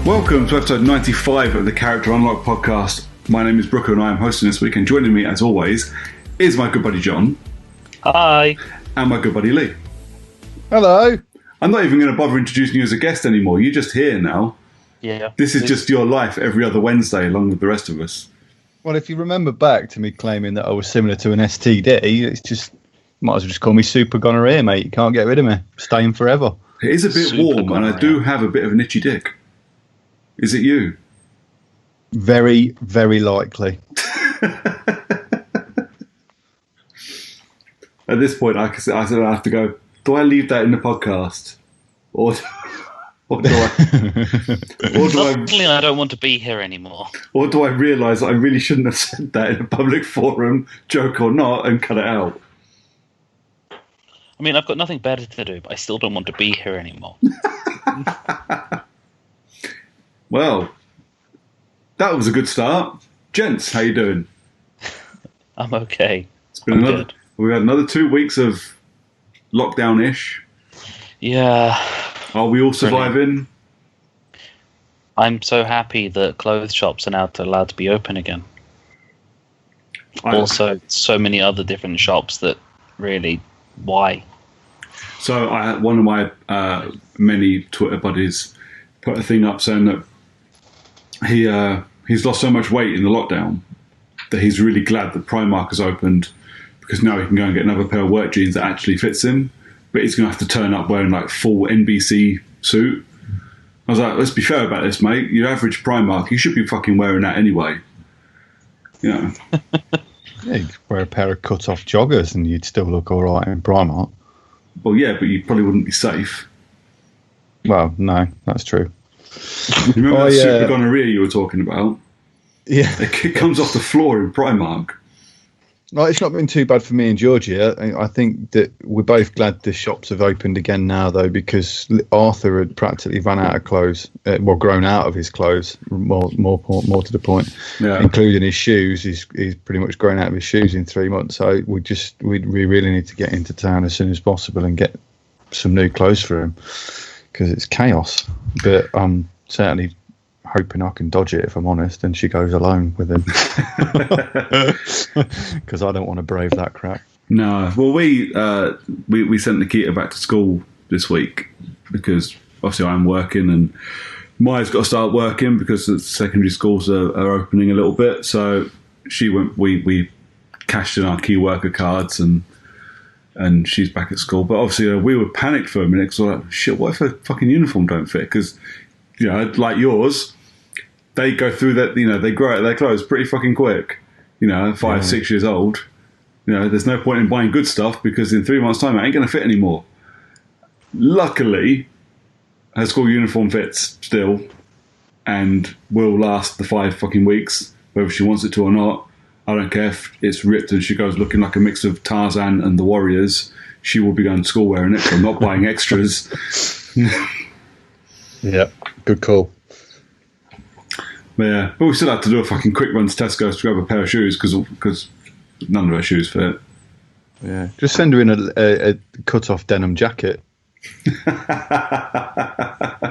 Welcome to episode 95 of the Character Unlock podcast. My name is Brooker and I am hosting this week, and joining me as always is my good buddy John. Hi. And my good buddy Lee. Hello. I'm not even going to bother introducing you as a guest anymore. You're just here now. Yeah. This is just your life every other Wednesday along with the rest of us. Well, if you remember back to me claiming that I was similar to an STD, it's just, might as well just call me super gonorrhea, mate. You can't get rid of me. Staying forever. It is a bit Super warm gonorrhea. and I do have a bit of an itchy dick. Is it you? Very, very likely. At this point, I have to go, do I leave that in the podcast? Or do Suddenly I don't want to be here anymore. Or do I realise I really shouldn't have said that in a public forum, joke or not, and cut it out? I mean, I've got nothing better to do, but I still don't want to be here anymore. Well, that was a good start. Gents, how you doing? I'm okay. It's been we've had another 2 weeks of lockdown-ish. Yeah. Are we all surviving? I'm so happy that clothes shops are now allowed to be open again. Also, so many other different shops that really, why? So one of my many Twitter buddies put a thing up saying that he's lost so much weight in the lockdown that he's really glad that Primark has opened, because now he can go and get another pair of work jeans that actually fits him, but he's going to have to turn up wearing like full NBC suit. I was like, let's be fair about this, mate. Your average Primark, you should be fucking wearing that anyway. You know. Yeah, you'd wear a pair of cut-off joggers and you'd still look all right in Primark. Well, yeah, but you probably wouldn't be safe. Well, no, that's true. You remember that super gonorrhea you were talking about? Yeah. It comes off the floor in Primark. No, it's not been too bad for me in Georgia. I think that we're both glad the shops have opened again now, though, because Arthur had practically run out of clothes, grown out of his clothes, more to the point, including his shoes. He's pretty much grown out of his shoes in 3 months. So we really need to get into town as soon as possible and get some new clothes for him, because it's chaos. But I'm certainly hoping I can dodge it, if I'm honest, and she goes alone with him, because I don't want to brave that crap. No, well, we sent Nikita back to school this week because obviously I'm working and Maya's got to start working because the secondary schools are opening a little bit. So she went. We cashed in our key worker cards and she's back at school. But obviously we were panicked for a minute because we're like, shit, what if her fucking uniform don't fit? Because, you know, like yours, they go through that, you know, they grow out their clothes pretty fucking quick. You know, 5-6 years old. You know, there's no point in buying good stuff because in 3 months' time it ain't going to fit anymore. Luckily, her school uniform fits still and will last the 5 fucking weeks, whether she wants it to or not. I don't care if it's ripped and she goes looking like a mix of Tarzan and the Warriors. She will be going to school wearing it, so I'm not buying extras. Yeah, good call. But we still had to do a fucking quick run to Tesco's to grab a pair of shoes because none of her shoes fit. Yeah, just send her in a cut-off denim jacket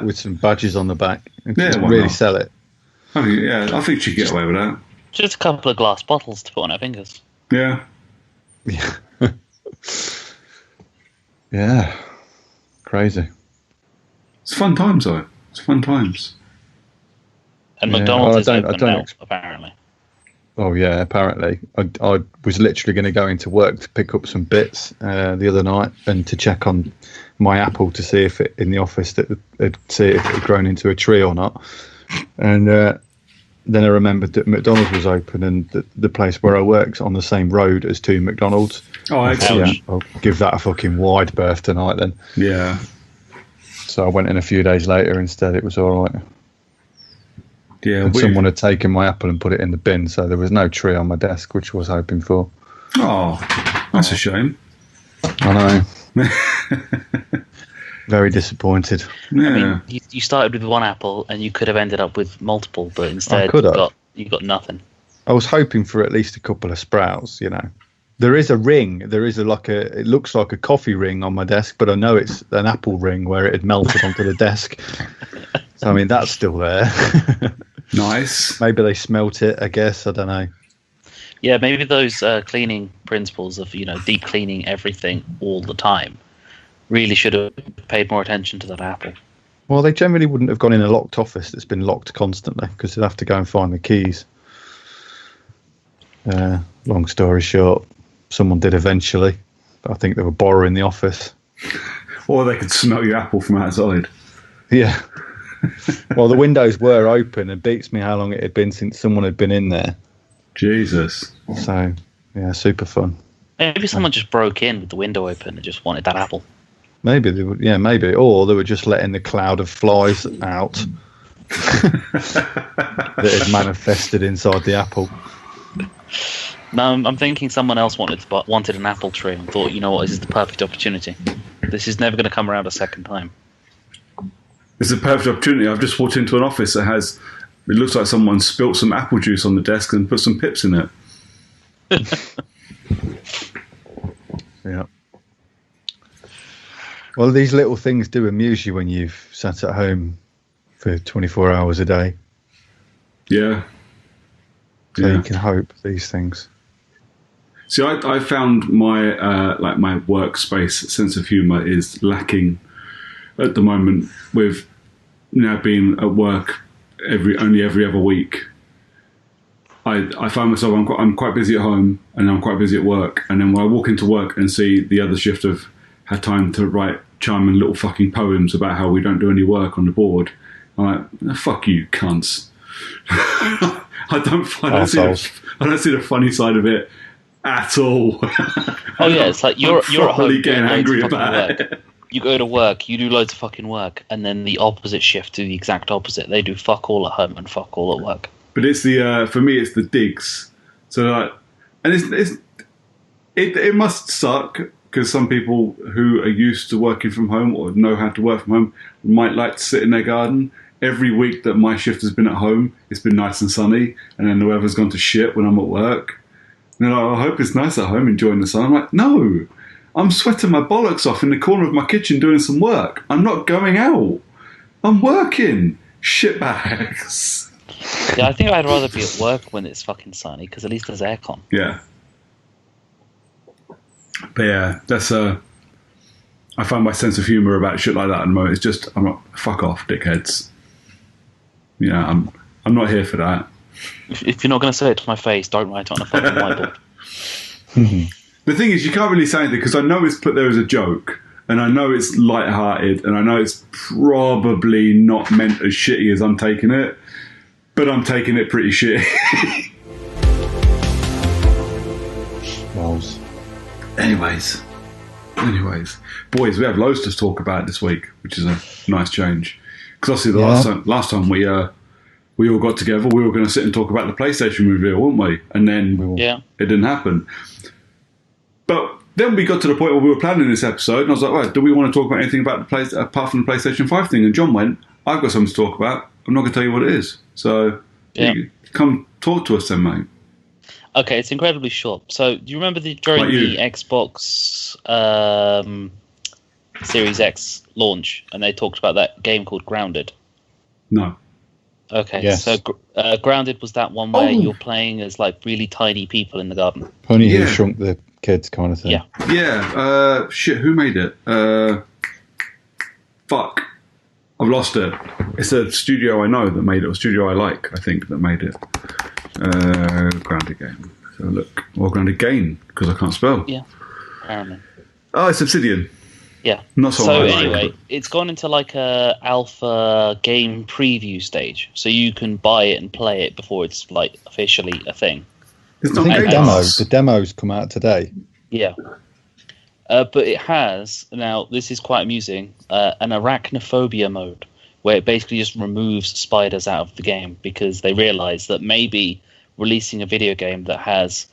with some badges on the back and just really sell it. I think she'd get away with that. Just a couple of glass bottles to put on her fingers. Yeah. Yeah. Yeah. Crazy. It's fun times, though. It's fun times. And McDonald's is open now, apparently. Oh, yeah, apparently. I was literally going to go into work to pick up some bits the other night and to check on my apple to see if it, in the office, see if it had grown into a tree or not. And then I remembered that McDonald's was open and the place where I work's on the same road as 2 McDonald's. Oh, excellent. Yeah, I'll give that a fucking wide berth tonight then. Yeah. So I went in a few days later instead. It was all right. Yeah, and someone had taken my apple and put it in the bin, so there was no tree on my desk, which I was hoping for. Oh, that's a shame. I know. Very disappointed. Yeah. I mean, you started with one apple and you could have ended up with multiple, but instead you got nothing. I was hoping for at least a couple of sprouts, you know. There is a ring. There is it looks like a coffee ring on my desk, but I know it's an apple ring where it had melted onto the desk. So, I mean, that's still there. Nice. Maybe they smelt it, I guess. I don't know. Yeah, maybe those cleaning principles of, deep cleaning everything all the time really should have paid more attention to that apple. Well, they generally wouldn't have gone in a locked office that's been locked constantly because they'd have to go and find the keys. Long story short, someone did eventually. But I think they were borrowing the office. Or they could smell your apple from outside. Yeah. Well, the windows were open. It beats me how long it had been since someone had been in there. Jesus. So, yeah, super fun. Maybe someone just broke in with the window open and just wanted that apple. Maybe they would, yeah, maybe. Or they were just letting the cloud of flies out that had manifested inside the apple. No, I'm thinking someone else wanted an apple tree and thought, you know what, this is the perfect opportunity. This is never going to come around a second time. It's a perfect opportunity. I've just walked into an office that has, it looks like someone spilt some apple juice on the desk and put some pips in it. Yeah. Well, these little things do amuse you when you've sat at home for 24 hours a day. Yeah. So you can hope these things. See, I found my my workspace sense of humour is lacking at the moment with now being at work only every other week. I find myself I'm quite busy at home and I'm quite busy at work, and then when I walk into work and see the other shift have had time to write charming little fucking poems about how we don't do any work on the board, I'm like, fuck you, cunts. I don't see the funny side of it at all. Oh yeah, it's like you're at home getting angry about it. You go to work, you do loads of fucking work, and then the opposite shift do the exact opposite. They do fuck all at home and fuck all at work. But it's the for me, it's the digs. So like, and it must suck because some people who are used to working from home or know how to work from home might like to sit in their garden. Every week that my shift has been at home, it's been nice and sunny, and then the weather's gone to shit when I'm at work. And they're like, I hope it's nice at home, enjoying the sun. I'm like, no, I'm sweating my bollocks off in the corner of my kitchen doing some work. I'm not going out. I'm working. Shitbags. Yeah, I think I'd rather be at work when it's fucking sunny because at least there's aircon. Yeah. But yeah, that's I find my sense of humour about shit like that at the moment. It's just, I'm like, fuck off, dickheads. Yeah, I'm not here for that. If you're not going to say it to my face, don't write it on a fucking whiteboard. The thing is, you can't really say anything because I know it's put there as a joke, and I know it's light-hearted, and I know it's probably not meant as shitty as I'm taking it, but I'm taking it pretty shitty. Balls. Anyways, boys, we have loads to talk about this week, which is a nice change. Because obviously the last time we all got together, we were going to sit and talk about the PlayStation reveal, weren't we? And then it didn't happen. But then we got to the point where we were planning this episode, and I was like, right, do we want to talk about anything about the apart from the PlayStation 5 thing? And John went, I've got something to talk about. I'm not going to tell you what it is. So come talk to us then, mate. Okay, it's incredibly short. So, do you remember during the Xbox Series X launch, and they talked about that game called Grounded? No. Okay, yes. So Grounded was that one where you're playing as like really tiny people in the garden. Pony Who Shrunk the Kids kind of thing. Yeah. Yeah. Shit, who made it? Fuck. I've lost it. It's a studio I know that made it, or studio I like, I think, that made it. Grounded game. So look, or Grounded game, because I can't spell. Yeah, apparently. Oh, it's Obsidian. Yeah. Not so anyway, it's gone into like a alpha game preview stage, so you can buy it and play it before it's like officially a thing. It's not the demo's come out today. Yeah. But it has, now this is quite amusing, an arachnophobia mode, where it basically just removes spiders out of the game because they realise that maybe releasing a video game that has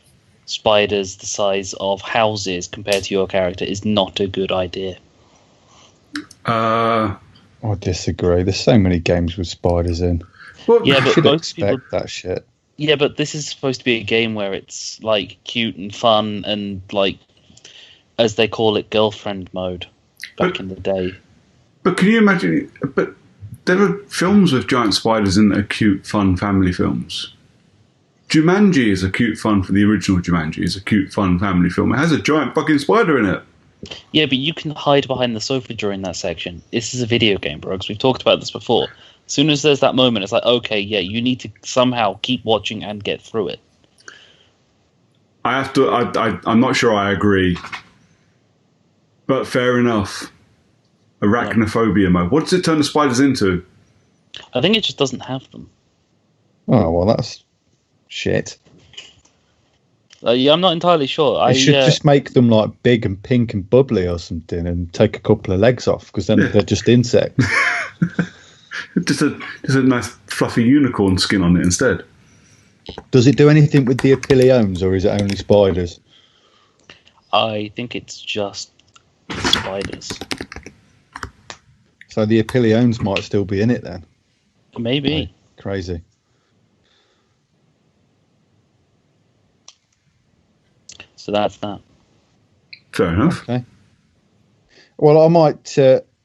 spiders the size of houses compared to your character is not a good idea. I disagree. There's so many games with spiders in. Well, yeah, but most people that shit. Yeah, but this is supposed to be a game where it's like cute and fun and like, as they call it, girlfriend mode back in the day. But can you imagine? But there are films with giant spiders in that are cute, fun family films. Jumanji is a cute fun for the original Jumanji. Is a cute, fun family film. It has a giant fucking spider in it. Yeah, but you can hide behind the sofa during that section. This is a video game, Brooks. We've talked about this before. As soon as there's that moment, it's like, okay, yeah, you need to somehow keep watching and get through it. I have to. I'm not sure I agree, but fair enough. Arachnophobia mode. What does it turn the spiders into? I think it just doesn't have them. Oh well, that's shit. Yeah, I'm not entirely sure. It should just make them like big and pink and bubbly or something, and take a couple of legs off because then they're just insects. just a nice fluffy unicorn skin on it instead. Does it do anything with the epiliomes, or is it only spiders? I think it's just spiders. So the epiliomes might still be in it then. Maybe. Crazy. So that's that. Fair enough. Okay. Well, I might.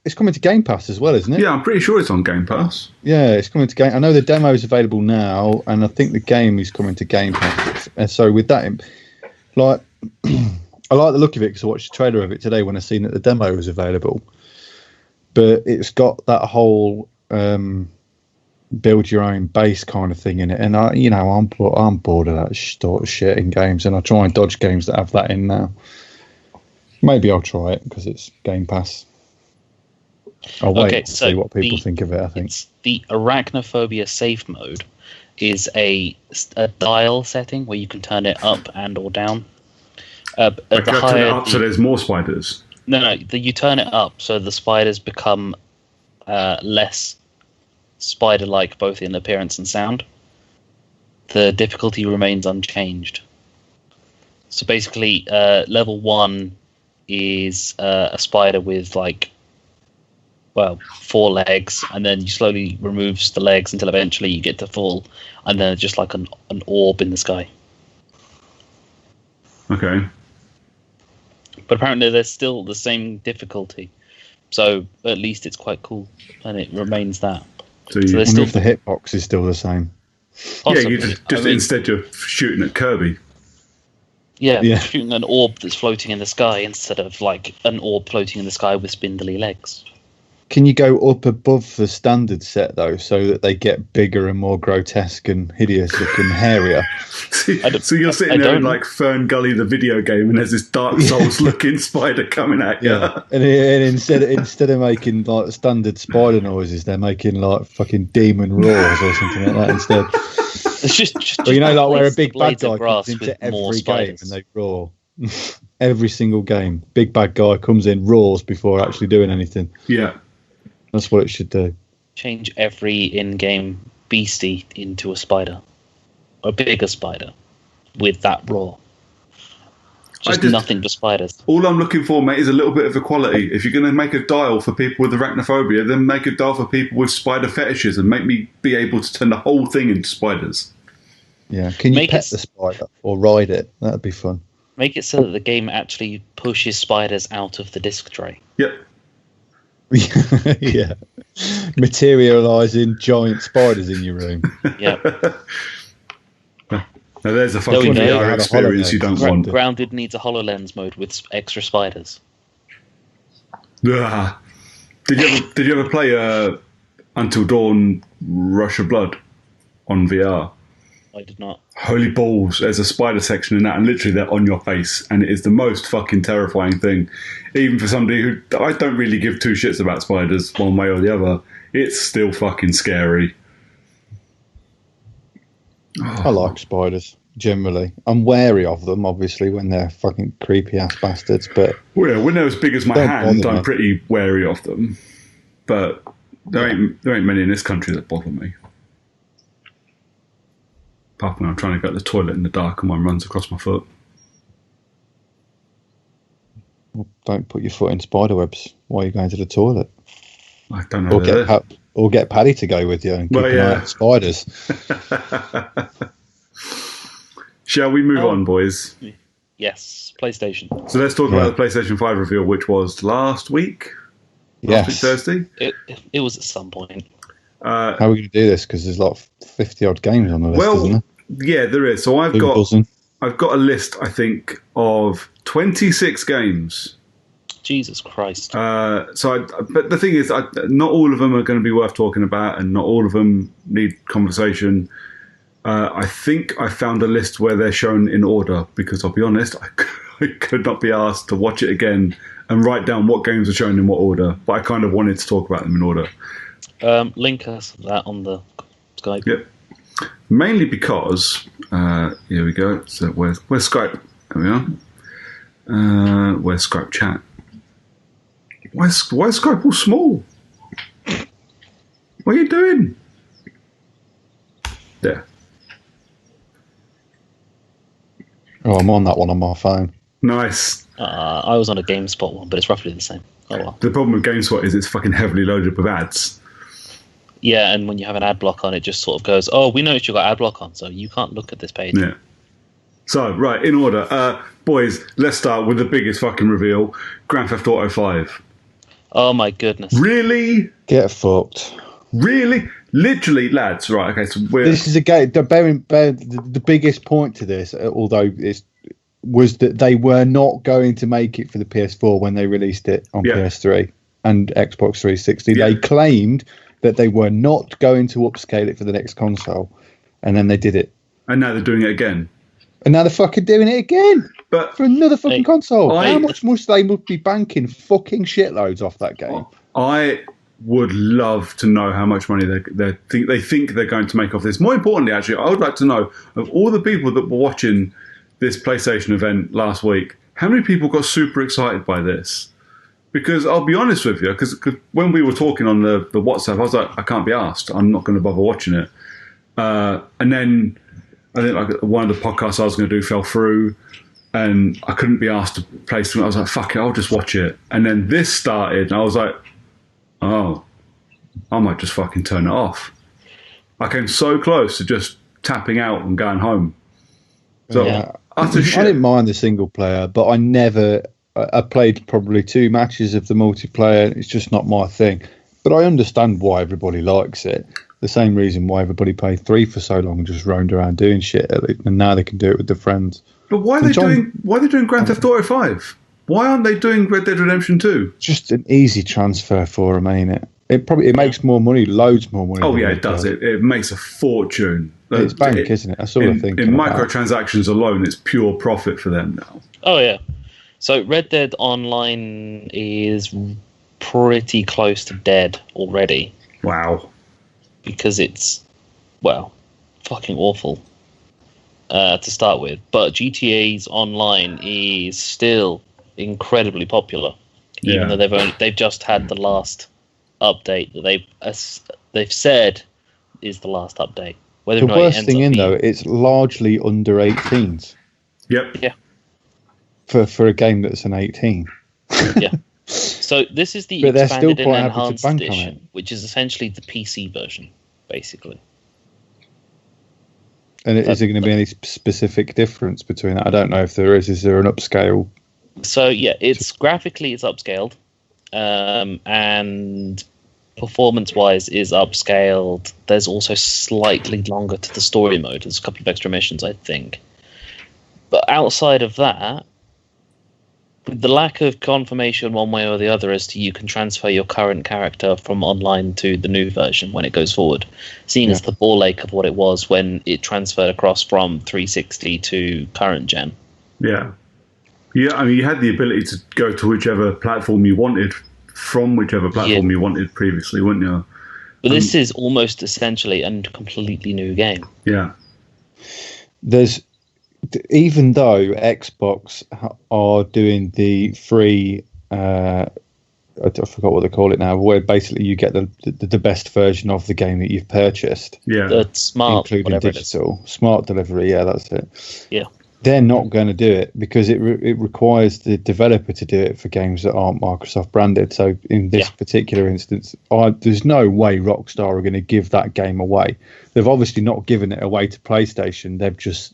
It's coming to Game Pass as well, isn't it? Yeah, I'm pretty sure it's on Game Pass. Yeah, it's coming to Game. I know the demo is available now, and I think the game is coming to Game Pass. And so with that, like, I like the look of it because I watched the trailer of it today when I seen that the demo was available. But it's got that whole build your own base kind of thing in it, and I'm bored of that sort of shit in games, and I try and dodge games that have that in now. Maybe I'll try it because it's Game Pass. I'll wait to see what people think of it. I think the Arachnophobia safe mode is a dial setting where you can turn it up and or down. Turn it up so there's more spiders. No, you turn it up so the spiders become less spider-like, both in appearance and sound. The difficulty remains unchanged. So basically, level 1 is a spider with 4 legs, and then you slowly removes the legs until eventually you get to full, and then just like an orb in the sky. Okay. But apparently there's still the same difficulty, so at least it's quite cool, and it remains that. So there's still the hitbox is still the same. Possibly. Yeah, you just instead you're shooting at Kirby. Yeah, shooting an orb that's floating in the sky instead of like an orb floating in the sky with spindly legs. Can you go up above the standard set though, so that they get bigger and more grotesque and hideous looking, hairier? So you're sitting there in like Fern Gully, the video game, and there's this Dark Souls looking spider coming at you. Yeah, and instead of making like standard spider noises, they're making like fucking demon roars or something like that instead. It's just like where a big bad guy comes into every game and they roar. Every single game, big bad guy comes in, roars before actually doing anything. Yeah. That's what it should do. Change every in-game beastie into a spider. A bigger spider. With that roar. Just nothing but spiders. All I'm looking for, mate, is a little bit of equality. If you're going to make a dial for people with arachnophobia, then make a dial for people with spider fetishes and make me be able to turn the whole thing into spiders. Yeah. Can you pet the spider or ride it? That'd be fun. Make it so that the game actually pushes spiders out of the disc tray. Yep. Yeah. Materialising giant spiders in your room. Yeah. Now there's a fucking VR experience you don't want. Grounded needs a HoloLens mode with extra spiders. Did you ever play Until Dawn Rush of Blood on VR? I did not. Holy balls, there's a spider section in that, and literally they're on your face, and it is the most fucking terrifying thing. Even for somebody who, I don't really give two shits about spiders one way or the other, it's still fucking scary. I like spiders, generally. I'm wary of them, obviously, when they're fucking creepy-ass bastards, but... Well, yeah, when they're as big as my hand, I'm pretty wary of them. But there ain't many in this country that bother me. Apart from when I'm trying to go to the toilet in the dark and one runs across my foot. Well, don't put your foot in spider webs while you're going to the toilet. I don't know. Or get Paddy to go with you and keep an eye out spiders. Shall we move on, boys? Yes, PlayStation. So let's talk about the PlayStation 5 reveal, which was last week? Yes. Last week, Thursday? It was at some point. How are we going to do this? Because there's like 50 odd games on the list, isn't there? Yeah, there is. So I've got a list, I think, of 26 games. Jesus Christ. But the thing is, not all of them are going to be worth talking about, and not all of them need conversation. I think I found a list where they're shown in order, because I'll be honest, I could not be asked to watch it again and write down what games are shown in what order, but I kind of wanted to talk about them in order. Link us that on the Skype. Yep. Mainly because, here we go. So where's Skype? There we are. Where's Skype chat? Why is Skype all small? What are you doing? There. Oh, I'm on that one on my phone. Nice. I was on a GameSpot one, but it's roughly the same. Oh well. The problem with GameSpot is it's fucking heavily loaded with ads. Yeah, and when you have an ad block on, it just sort of goes, oh, we noticed you got ad block on, so you can't look at this page. Yeah. So, right, in order. Boys, let's start with the biggest fucking reveal. Grand Theft Auto 5. Oh, my goodness. Really? Get fucked. Really? Literally, lads. Right, okay, so this is a game. The biggest point to this, although was that they were not going to make it for the PS4 when they released it on PS3 and Xbox 360. Yeah. They claimed that they were not going to upscale it for the next console, and then they did it. And now they're doing it again. And now they're fucking doing it again, but for another fucking console. How much must they be banking fucking shitloads off that game? I would love to know how much money they think they're going to make off this. More importantly, actually, I would like to know, of all the people that were watching this PlayStation event last week, how many people got super excited by this? Because I'll be honest with you, because when we were talking on the WhatsApp, I was like, I can't be asked. I'm not going to bother watching it. And then I think like one of the podcasts I was going to do fell through, and I couldn't be asked to play something. I was like, fuck it, I'll just watch it. And then this started, and I was like, oh, I might just fucking turn it off. I came so close to just tapping out and going home. So utter shit. I didn't mind the single player, but I played probably 2 matches of the multiplayer. It's just not my thing. But I understand why everybody likes it. The same reason why everybody played 3 for so long and just roamed around doing shit. And now they can do it with their friends. But why are they doing Grand Theft Auto 5? Why aren't they doing Red Dead Redemption 2? Just an easy transfer for them, ain't it? It makes more money, loads more money. Oh yeah, it does. It makes a fortune. It's bank, isn't it? That's all I think. In microtransactions alone, it's pure profit for them now. Oh yeah. So Red Dead Online is pretty close to dead already. Wow. Because it's, well, fucking awful to start with. But GTA's Online is still incredibly popular, even though they've just had the last update that they've said is the last update. Whether the worst thing though, it's largely under 18s. Yep. Yeah. For a game that's an 18. Yeah. So this is the expanded and enhanced edition, which is essentially the PC version, basically. And is there going to be any specific difference between that? I don't know if there is. Is there an upscale? So yeah, it's graphically it's upscaled, and performance-wise is upscaled. There's also slightly longer to the story mode. There's a couple of extra missions, I think. But outside of that, with the lack of confirmation one way or the other as to you can transfer your current character from online to the new version when it goes forward, seen as the ball ache of what it was when it transferred across from 360 to current gen. Yeah. Yeah, I mean, you had the ability to go to whichever platform you wanted from whichever platform you wanted previously, wouldn't you? But this is almost essentially a completely new game. Yeah. Even though Xbox are doing the free, I forgot what they call it now, where basically you get the best version of the game that you've purchased. Yeah. The smart, including digital, smart delivery. Yeah, that's it. Yeah. They're not going to do it because it requires the developer to do it for games that aren't Microsoft branded. So in this particular instance, there's no way Rockstar are going to give that game away. They've obviously not given it away to PlayStation.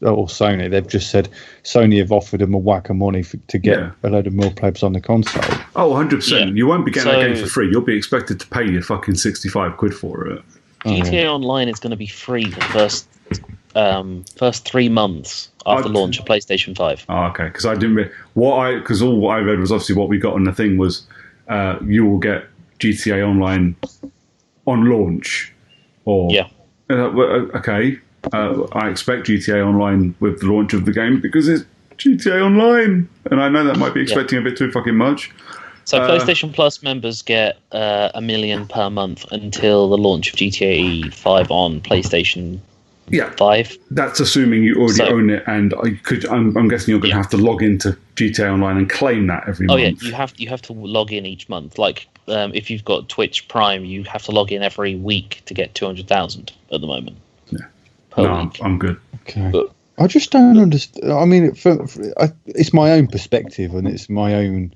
Or Sony. They've just said Sony have offered them a whack of money to get a load of more plebs on the console. Oh, 100%. You won't be getting that game for free. You'll be expected to pay your fucking 65 quid for it. GTA Online is going to be free the first 3 months after launch of PlayStation 5. Oh, okay. Because I didn't. Because all what I read was obviously what we got on the thing was you will get GTA Online on launch. Or Yeah. Okay. I expect GTA Online with the launch of the game because it's GTA Online, and I know that might be expecting a bit too fucking much. So PlayStation Plus members get $1 million per month until the launch of GTA 5 on PlayStation 5. That's assuming you already own it, and I'm guessing you're going to have to log into GTA Online and claim that every month. Oh yeah, you have to log in each month. Like if you've got Twitch Prime, you have to log in every week to get 200,000 at the moment. Yeah, per week. I'm good. Okay. I just don't understand. I mean, it's my own perspective and it's my own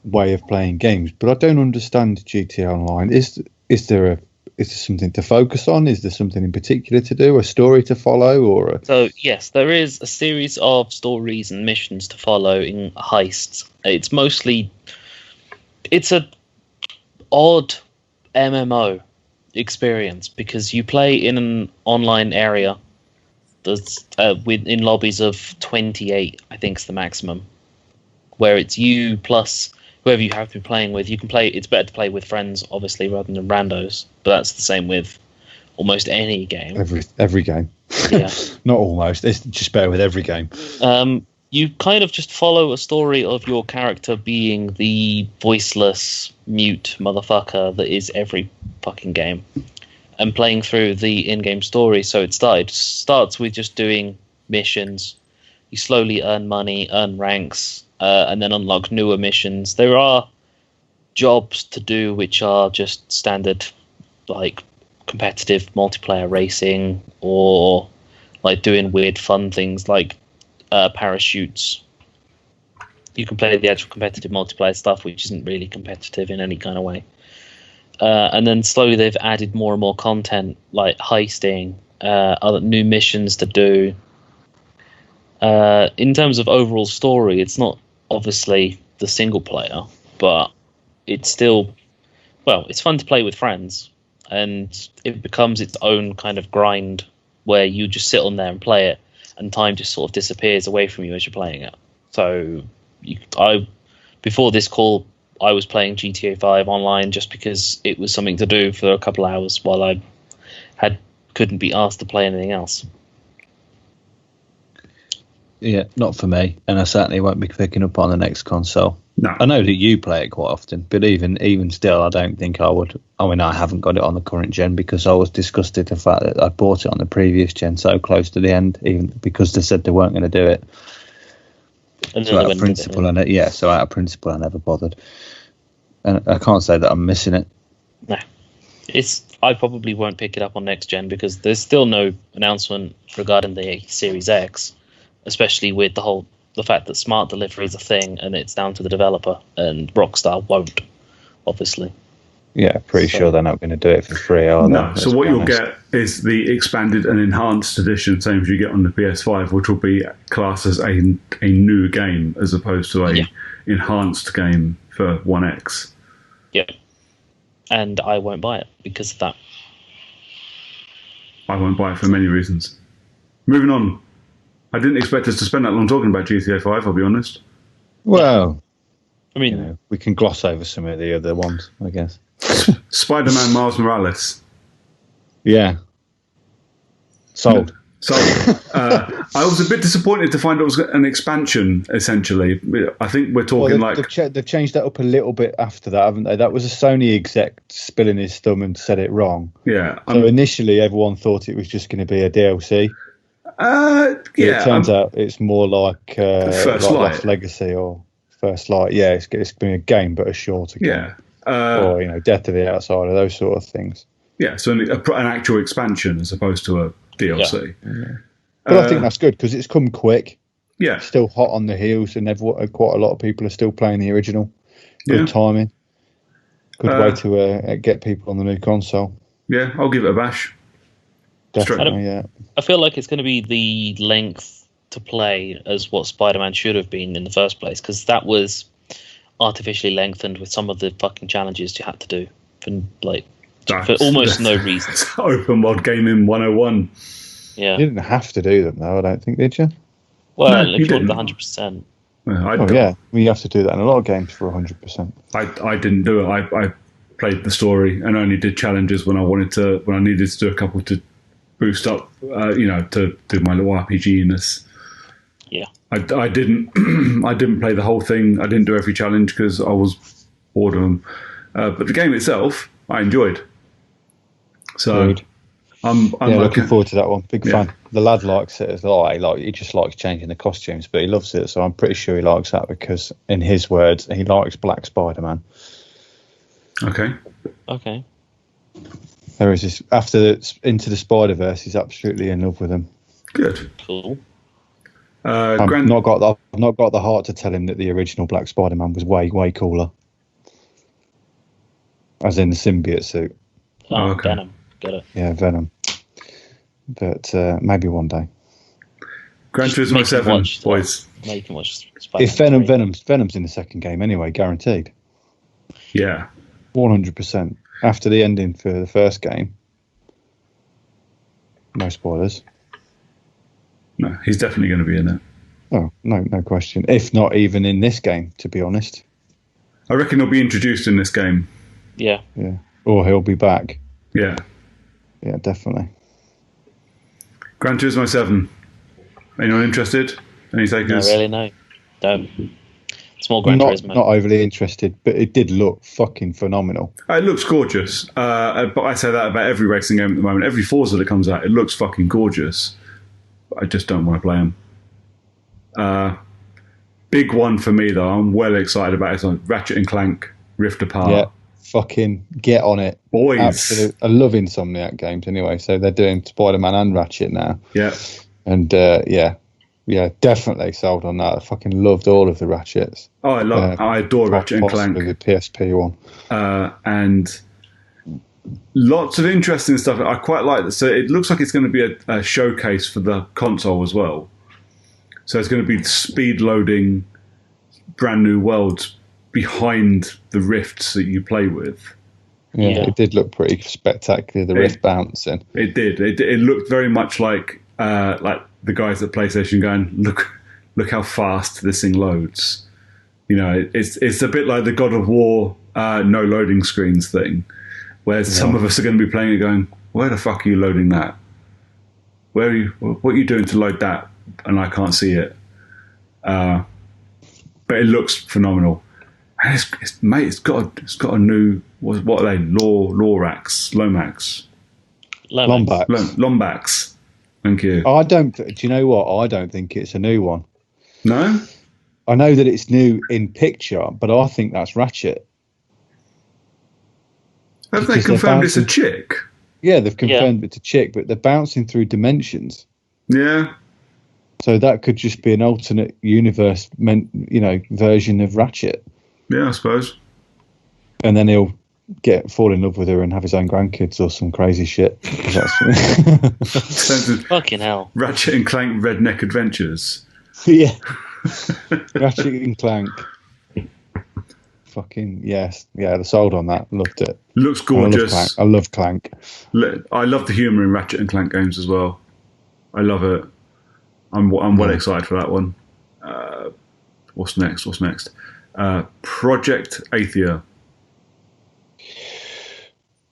way of playing games, but I don't understand GTA Online. Is there something to focus on? Is there something in particular to do? A story to follow? So yes, there is a series of stories and missions to follow in heists. It's a odd MMO experience because you play in an online area. There's in lobbies of 28, I think is the maximum, where it's you plus whoever you have to be playing with. You can play. It's better to play with friends, obviously, rather than randos. But that's the same with almost any game. Every game. Yeah. Not almost. It's just better with every game. You kind of just follow a story of your character being the voiceless, mute motherfucker that is every fucking game, and playing through the in-game story. So it starts with just doing missions. You slowly earn money, earn ranks, and then unlock newer missions. There are jobs to do which are just standard, like competitive multiplayer racing, or like doing weird fun things like parachutes. You can play the actual competitive multiplayer stuff, which isn't really competitive in any kind of way. And then slowly they've added more and more content, like heisting, other new missions to do. In terms of overall story, it's not obviously the single player, but it's still, it's fun to play with friends, and it becomes its own kind of grind where you just sit on there and play it, and time just sort of disappears away from you as you're playing it. So before this call, I was playing GTA 5 online just because it was something to do for a couple of hours while I couldn't be asked to play anything else. Yeah, not for me, and I certainly won't be picking up on the next console. No. I know that you play it quite often, but even still, I don't think I would. I mean, I haven't got it on the current gen because I was disgusted the fact that I bought it on the previous gen so close to the end, even because they said they weren't going to do it. And So out of principle, I never bothered, and I can't say that I'm missing it. No, I probably won't pick it up on next gen because there's still no announcement regarding the Series X, especially with the fact that smart delivery is a thing and it's down to the developer, and Rockstar won't, obviously. Yeah, pretty sure they're not going to do it for free, are they? No. So what you'll get is the expanded and enhanced edition, same as you get on the PS5, which will be classed as a new game as opposed to a enhanced game for One X. Yeah. And I won't buy it because of that. I won't buy it for many reasons. Moving on. I didn't expect us to spend that long talking about GTA 5, I'll be honest. Well, I mean, we can gloss over some of the other ones, I guess. Spider-Man Miles Morales. Yeah. Sold. I was a bit disappointed to find it was an expansion, essentially. I think we're talking they've changed that up a little bit after that, haven't they? That was a Sony exec spilling his thumb and said it wrong. Yeah. So initially everyone thought it was just going to be a DLC. It turns out it's more like First Light. Lost Legacy or First Light. Yeah, it's been a game, but a shorter game. Yeah. Or Death of the Outsider, those sort of things. Yeah, so an actual expansion as opposed to a DLC. Yeah. But I think that's good because it's come quick. Yeah. It's still hot on the heels, and quite a lot of people are still playing the original. Good timing. Good way to get people on the new console. Yeah, I'll give it a bash. Definitely, yeah. I feel like it's going to be the length to play as what Spider-Man should have been in the first place, because that was artificially lengthened with some of the fucking challenges you had to do. And for almost no reason. It's open world gaming 101. Yeah. You didn't have to do them, though, I don't think, did you? Well, No, if you wanted didn't. 100%. Yeah. You have to do that in a lot of games for 100%. I didn't do it. I played the story and only did challenges when I needed to do a couple to boost up, to do my little RPG-ness. Yeah. I didn't I didn't play the whole thing. I didn't do every challenge because I was bored of them. But the game itself, I enjoyed. So Agreed. I'm looking forward to that one. Big Yeah. fan. The lad likes it as well. He just likes changing the costumes, but he loves it. So I'm pretty sure he likes that because, in his words, he likes Black Spider-Man. Okay. There is this, after Into the Spider-Verse, he's absolutely in love with him. Good. Cool. I've not got the heart to tell him that the original Black Spider-Man was way cooler. As in the symbiote suit. Oh, okay. Venom. Got it. Yeah, Venom. But maybe one day. Gran Turismo Make him 7, watch boys. Make him watch Spider-Man If Venom's 3. in the second game anyway, guaranteed. Yeah. 100%. After the ending for the first game. No spoilers. No, he's definitely going to be in it. Oh, no question. If not even in this game, to be honest. I reckon he'll be introduced in this game. Yeah. Yeah. Or he'll be back. Yeah. Yeah, definitely. Gran Turismo 7. Anyone interested? Any takers? No, really, no. Don't. Small Gran Turismo. Not overly interested, but it did look fucking phenomenal. It looks gorgeous. But I say that about every racing game at the moment. Every Forza that comes out, it looks fucking gorgeous. But I just don't want to play them. Big one for me, though, I'm well excited about is on Ratchet and Clank Rift Apart. Yeah, fucking get on it. Boys. Absolute. I love Insomniac games anyway, so they're doing Spider-Man and Ratchet now. Yeah. And yeah, definitely sold on that. I fucking loved all of the Ratchets. Oh, I adore Ratchet and Clank. Possibly the PSP one. And lots of interesting stuff. I quite like that. So it looks like it's going to be a showcase for the console as well. So it's going to be speed loading brand new worlds behind the rifts that you play with. Yeah, it did look pretty spectacular. The rift bouncing. It did. It looked very much like the guys at PlayStation going, look how fast this thing loads. You know, it's a bit like the God of War no loading screens thing, where some of us are going to be playing it going, where the fuck are you loading that? What are you doing to load that? And I can't see it. But it looks phenomenal. And it's got a new what are they? Lombax. Lombax. Thank you. Do you know what? I don't think it's a new one. No? I know that it's new in picture, but I think that's Ratchet. Have they Because confirmed it's a chick? Yeah, they've confirmed it's a chick, but they're bouncing through dimensions. Yeah. So that could just be an alternate universe, version of Ratchet. Yeah, I suppose. And then he'll fall in love with her and have his own grandkids or some crazy shit. Fucking hell. Ratchet and Clank Redneck Adventures. Yeah. Ratchet and Clank. Fucking yes. Yeah, they're sold on that. Loved it. Looks gorgeous. I love Clank. I love the humour in Ratchet and Clank games as well. I love it. I'm well excited for that one. What's next? Project Athia.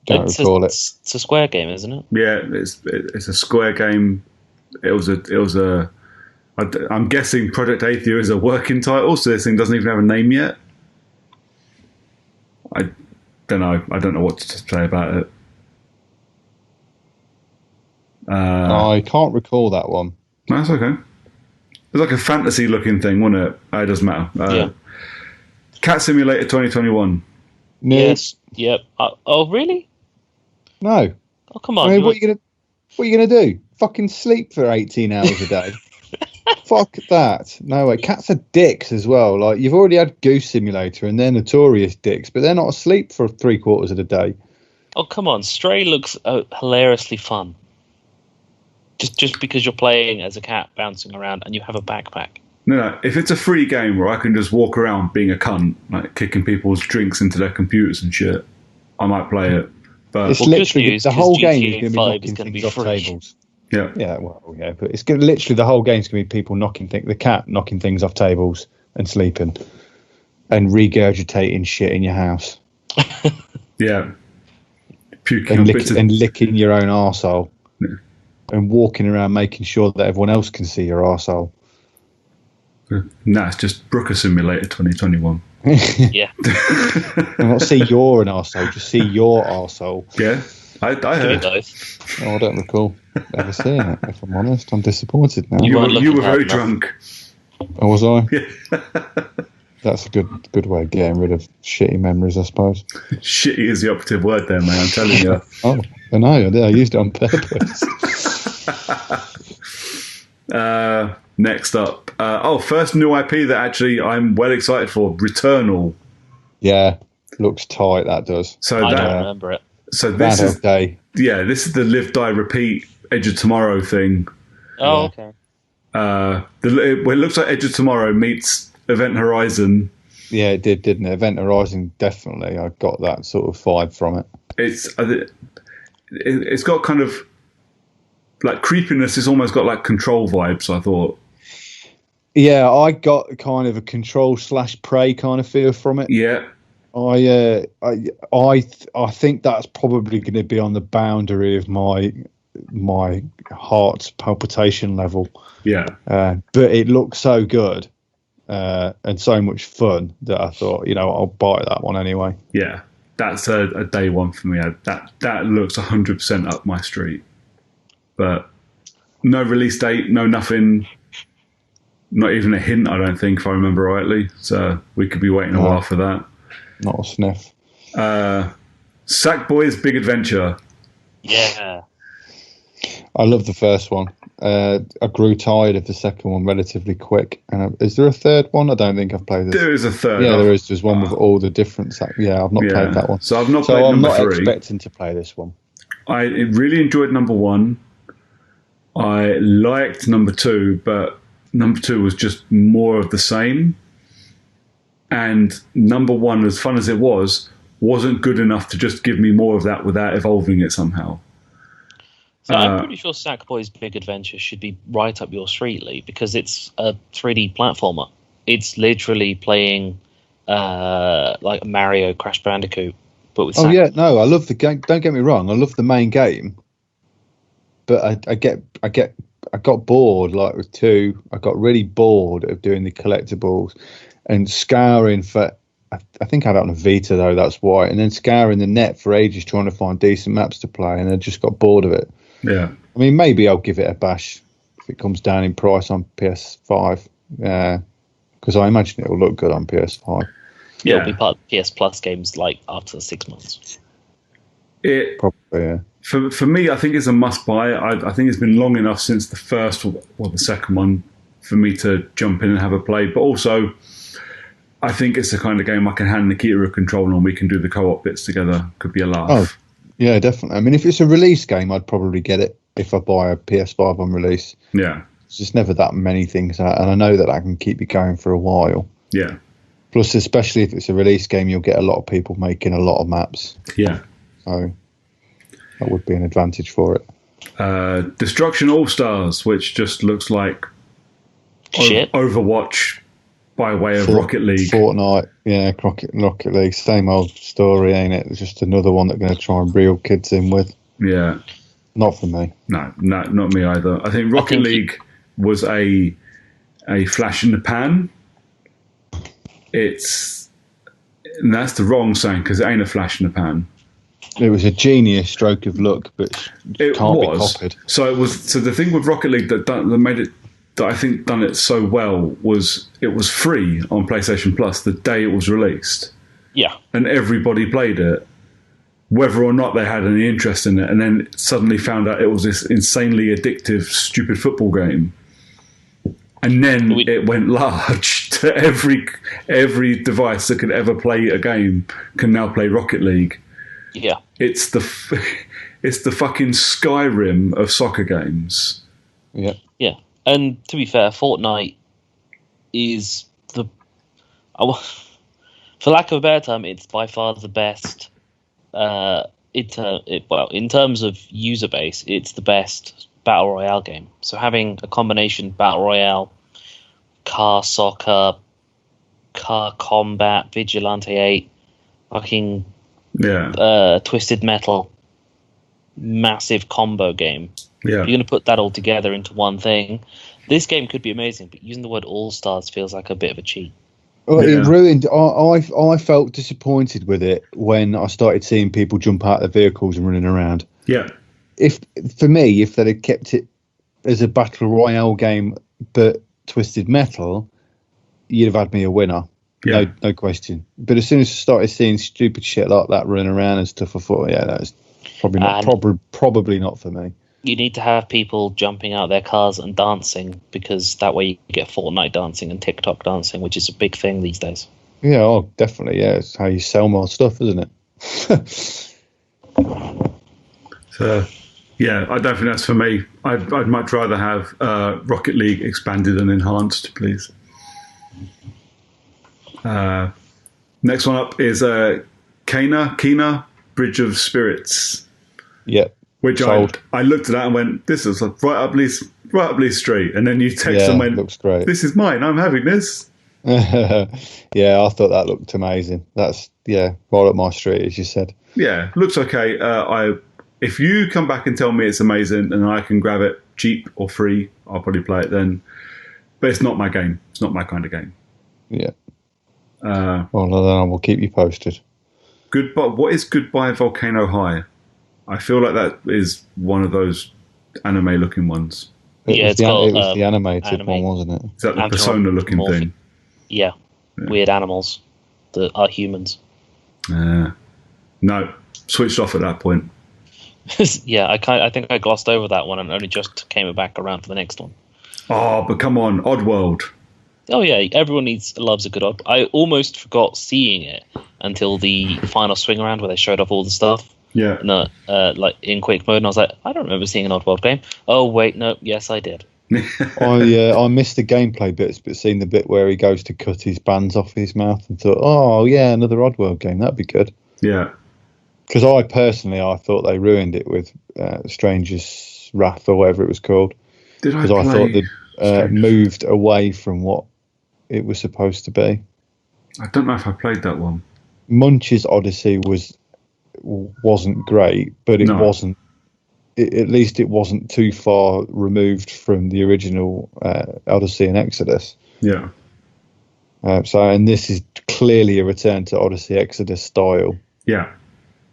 Don't recall it. It's a Square game, isn't it? Yeah, it's a Square game. It was a. I'm guessing Project Athia is a working title, so this thing doesn't even have a name yet. I don't know. I don't know what to say about it. I can't recall that one. That's okay. It's like a fantasy-looking thing, wasn't it? It doesn't matter. Yeah. Cat Simulator 2021. No. Yes. Yep. Oh, really? No. Oh, come on. I mean, what are you gonna do? Fucking sleep for 18 hours a day? Fuck that. No way. Cats are dicks as well. Like, you've already had Goose Simulator and they're notorious dicks, but they're not asleep for 3/4 of the day. Oh, come on. Stray looks hilariously fun. Just because you're playing as a cat bouncing around and you have a backpack. No. If it's a free game where I can just walk around being a cunt, like kicking people's drinks into their computers and shit, I might play it. But It's Well, good literally news, the 'cause whole game GTA is going to be 5 is knocking gonna be things off free. tables. yeah, Yeah, well, yeah, but it's gonna, literally the whole game's going to be people the cat knocking things off tables and sleeping and regurgitating shit in your house yeah, puking up bits of, and licking your own arsehole Yeah. and walking around making sure that everyone else can see your arsehole. Nah, it's just Brooker Simulator 2021. Yeah. And not see you're an arsehole, just see your arsehole. Yeah, I Do heard. both. Oh, I don't recall ever seeing it. If I'm honest, I'm disappointed now. You weren't You looking were hard very enough. drunk. Oh, was I? Yeah. That's a good way of getting rid of shitty memories, I suppose. Shitty is the operative word there, man. I'm telling you. Oh, I know. I used it on purpose. Next up, first new IP that actually I'm well excited for, Returnal. Yeah, looks tight. That does. So I that, don't remember it. so this Groundhog is Day. this is the live, die, repeat Edge of Tomorrow thing. Oh, Yeah. okay. It looks like Edge of Tomorrow meets Event Horizon. Yeah, it did, didn't it? Event Horizon, definitely. I got that sort of vibe from it. It's got kind of like creepiness. It's almost got like Control vibes, I thought. Yeah, I got kind of a Control / Prey kind of feel from it. Yeah, I think that's probably going to be on the boundary of my heart's palpitation level. yeah, But it looks so good and so much fun that I thought, I'll buy that one anyway. yeah. That's a day one for me. That looks 100% up my street. But no release date, no nothing. Not even a hint, I don't think, if I remember rightly. So we could be waiting a while for that. Not a sniff. Sackboy's Big Adventure. Yeah. I love the first one. I grew tired of the second one relatively quick. Is there a third one? I don't think I've played this. There is a third. Yeah, there is. There's one with all the different. I've not played that one. So I've not played I'm number not 3. expecting to play this one. I really enjoyed number 1. I liked number 2, but number 2 was just more of the same. And number 1, as fun as it was, wasn't good enough to just give me more of that without evolving it somehow. So I'm pretty sure Sackboy's Big Adventure should be right up your street, Lee, because it's a 3D platformer. It's literally playing like Mario Crash Bandicoot, but with Oh yeah, no, I love the game. Don't get me wrong, I love the main game, but I got bored. Like with 2, I got really bored of doing the collectibles and scouring for. I think I had it on a Vita though. That's why, and then scouring the net for ages trying to find decent maps to play, and I just got bored of it. Yeah. I mean, maybe I'll give it a bash if it comes down in price on PS5. Because I imagine it will look good on PS5. Yeah, it'll be part of PS Plus games like after 6 months. Probably, yeah. For me, I think it's a must buy. I think it's been long enough since the first or the second one for me to jump in and have a play. But also, I think it's the kind of game I can hand Nikita a controller and we can do the co-op bits together. Could be a laugh. Oh, yeah, definitely. I mean, if it's a release game, I'd probably get it if I buy a PS5 on release. Yeah. There's just never that many things out, and I know that I can keep it going for a while. Yeah. Plus, especially if it's a release game, you'll get a lot of people making a lot of maps. Yeah. So that would be an advantage for it. Destruction All-Stars, which just looks like Shit. Overwatch by way of Rocket League. Fortnite, yeah, Rocket League, same old story, ain't it? It's just another one they're going to try and reel kids in with. Yeah. Not for me. No, not me either. I think Rocket League was a flash in the pan. And that's the wrong saying because it ain't a flash in the pan. It was a genius stroke of luck, but it can't be copied. So the thing with Rocket League that made it, that I think done it so well, was it was free on PlayStation Plus the day it was released. Yeah. And everybody played it, whether or not they had any interest in it, and then suddenly found out it was this insanely addictive, stupid football game. And then it went large to every device that could ever play a game can now play Rocket League. Yeah. It's the fucking Skyrim of soccer games. Yeah. Yeah. And to be fair, Fortnite is for lack of a better term, it's by far the best in terms of user base, it's the best battle royale game. So having a combination battle royale, car soccer, car combat, Vigilante 8, fucking Twisted Metal, massive combo game. Yeah. You're going to put that all together into one thing. This game could be amazing, but using the word All Stars feels like a bit of a cheat. Well, it ruined. I felt disappointed with it when I started seeing people jump out of their vehicles and running around. Yeah. If they'd have kept it as a battle royale game but Twisted Metal, you'd have had me a winner. Yeah. No question. But as soon as I started seeing stupid shit like that running around and stuff, I thought, yeah, that's probably not for me. You need to have people jumping out of their cars and dancing, because that way you get Fortnite dancing and TikTok dancing, which is a big thing these days. Yeah, definitely. Yeah, it's how you sell more stuff, isn't it? So, yeah, I don't think that's for me. I'd much rather have Rocket League expanded and enhanced, please. Next one up is Kena, Bridge of Spirits. Yep. Which I looked at that and went, this is right up Lee's street. And then you text and went, looks great. This is mine. I'm having this. Yeah, I thought that looked amazing. That's right up my street, as you said. Yeah, looks okay. If you come back and tell me it's amazing and I can grab it cheap or free, I'll probably play it then. But it's not my game. It's not my kind of game. Yeah. Well, then I will keep you posted. What is Goodbye Volcano High? I feel like that is one of those anime-looking ones. It was the animated one, wasn't it? Is that the Persona-looking thing? Yeah, weird animals that are humans. No, switched off at that point. Yeah, I think I glossed over that one and only just came back around for the next one. Oh, but come on, Oddworld. Oh yeah, everyone loves a good Odd. I almost forgot seeing it until the final swing around where they showed off all the stuff. Yeah. No, like in quick mode, and I was like, I don't remember seeing an Oddworld game. Oh wait, no, yes I did. I missed the gameplay bits, but seen the bit where he goes to cut his bands off his mouth and thought, oh yeah, another Oddworld game, that'd be good. Yeah. Because I thought they ruined it with Stranger's Wrath or whatever it was called. Because I thought they'd moved away from what it was supposed to be. I don't know if I played that one. Munch's Odyssey wasn't great, but it wasn't. At least it wasn't too far removed from the original Odyssey and Exodus. Yeah. And this is clearly a return to Odyssey Exodus style. Yeah.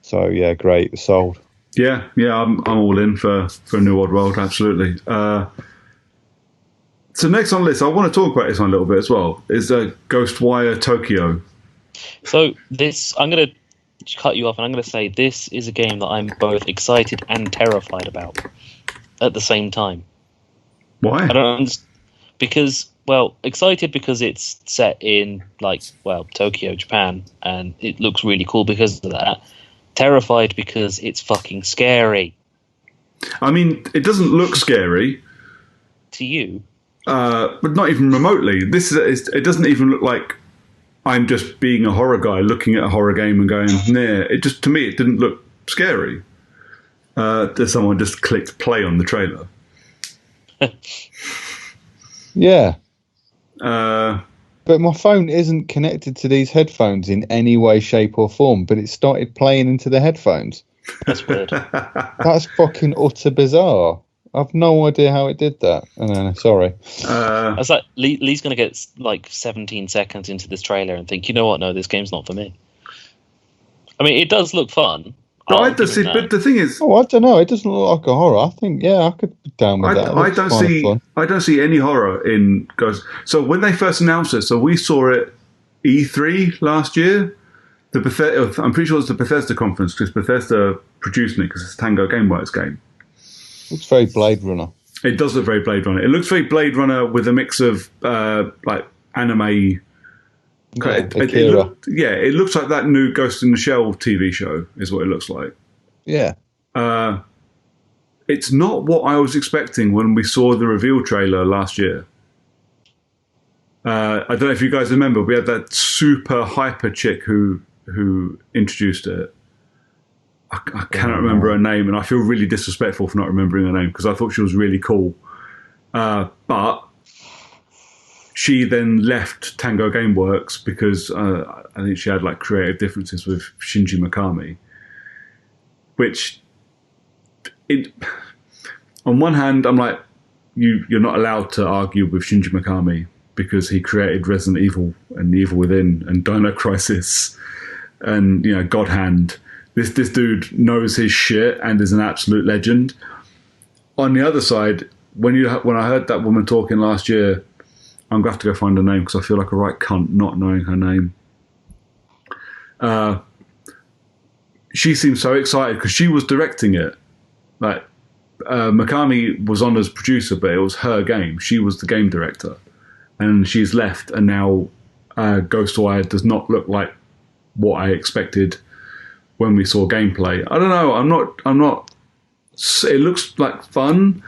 So yeah, great, sold. Yeah, I'm all in for a new Oddworld, absolutely. So next on the list, I want to talk about this one a little bit as well, is Ghostwire Tokyo. So I'm going to cut you off, and I'm going to say this is a game that I'm both excited and terrified about at the same time. Why? I don't understand. Because, excited because it's set in, Tokyo, Japan, and it looks really cool because of that. Terrified because it's fucking scary. I mean, it doesn't look scary. To you. But not even remotely. It doesn't even look like I'm just being a horror guy looking at a horror game and going, nah. To me, it didn't look scary. Someone just clicked play on the trailer. Yeah. But my phone isn't connected to these headphones in any way, shape, or form, but it started playing into the headphones. That's weird. That's fucking utter bizarre. I've no idea how it did that. Sorry. I was like, Lee's going to get 17 seconds into this trailer and think, you know what? No, this game's not for me. I mean, it does look fun. But the thing is, I don't know. It doesn't look like a horror. I think, I could be down with that. I don't see any horror in Ghost. So when they first announced it, so we saw it E3 last year. I'm pretty sure it's the Bethesda conference because Bethesda producing it because it's a Tango Gameworks game. Looks very Blade Runner. It does look very Blade Runner. It looks very Blade Runner with a mix of anime. It looks like that new Ghost in the Shell TV show is what it looks like. Yeah. It's not what I was expecting when we saw the reveal trailer last year. I don't know if you guys remember, we had that super hyper chick who introduced it. I cannot remember her name, and I feel really disrespectful for not remembering her name because I thought she was really cool. But she then left Tango Gameworks because I think she had like creative differences with Shinji Mikami. Which, on one hand, I'm like, you're not allowed to argue with Shinji Mikami because he created Resident Evil and Evil Within and Dino Crisis and God Hand. This dude knows his shit and is an absolute legend. On the other side, when I heard that woman talking last year, I'm gonna have to go find her name because I feel like a right cunt not knowing her name. She seemed so excited because she was directing it. Like Mikami was on as producer, but it was her game. She was the game director, and she's left. And now Ghostwire does not look like what I expected when we saw gameplay. I don't know. I'm not. It looks like fun.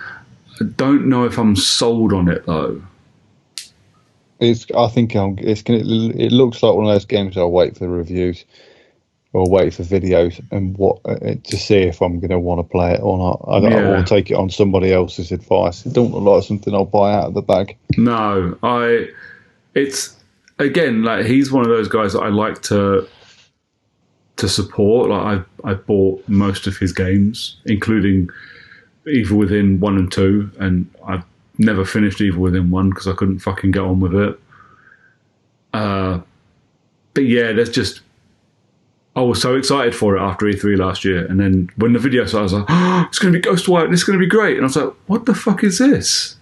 I don't know if I'm sold on it though. I think it looks like one of those games I'll wait for the reviews or wait for videos and to see if I'm going to want to play it or not. I want to take it on somebody else's advice. It don't look like something I'll buy out of the bag. No, it's again like he's one of those guys that I like to support. Like I bought most of his games, including Evil Within 1 and 2, and I've never finished Evil Within 1 because I couldn't fucking get on with it. But yeah, I was so excited for it after E3 last year, and then when the video started, I was like, oh, it's going to be Ghostwire, and it's going to be great. And I was like, what the fuck is this?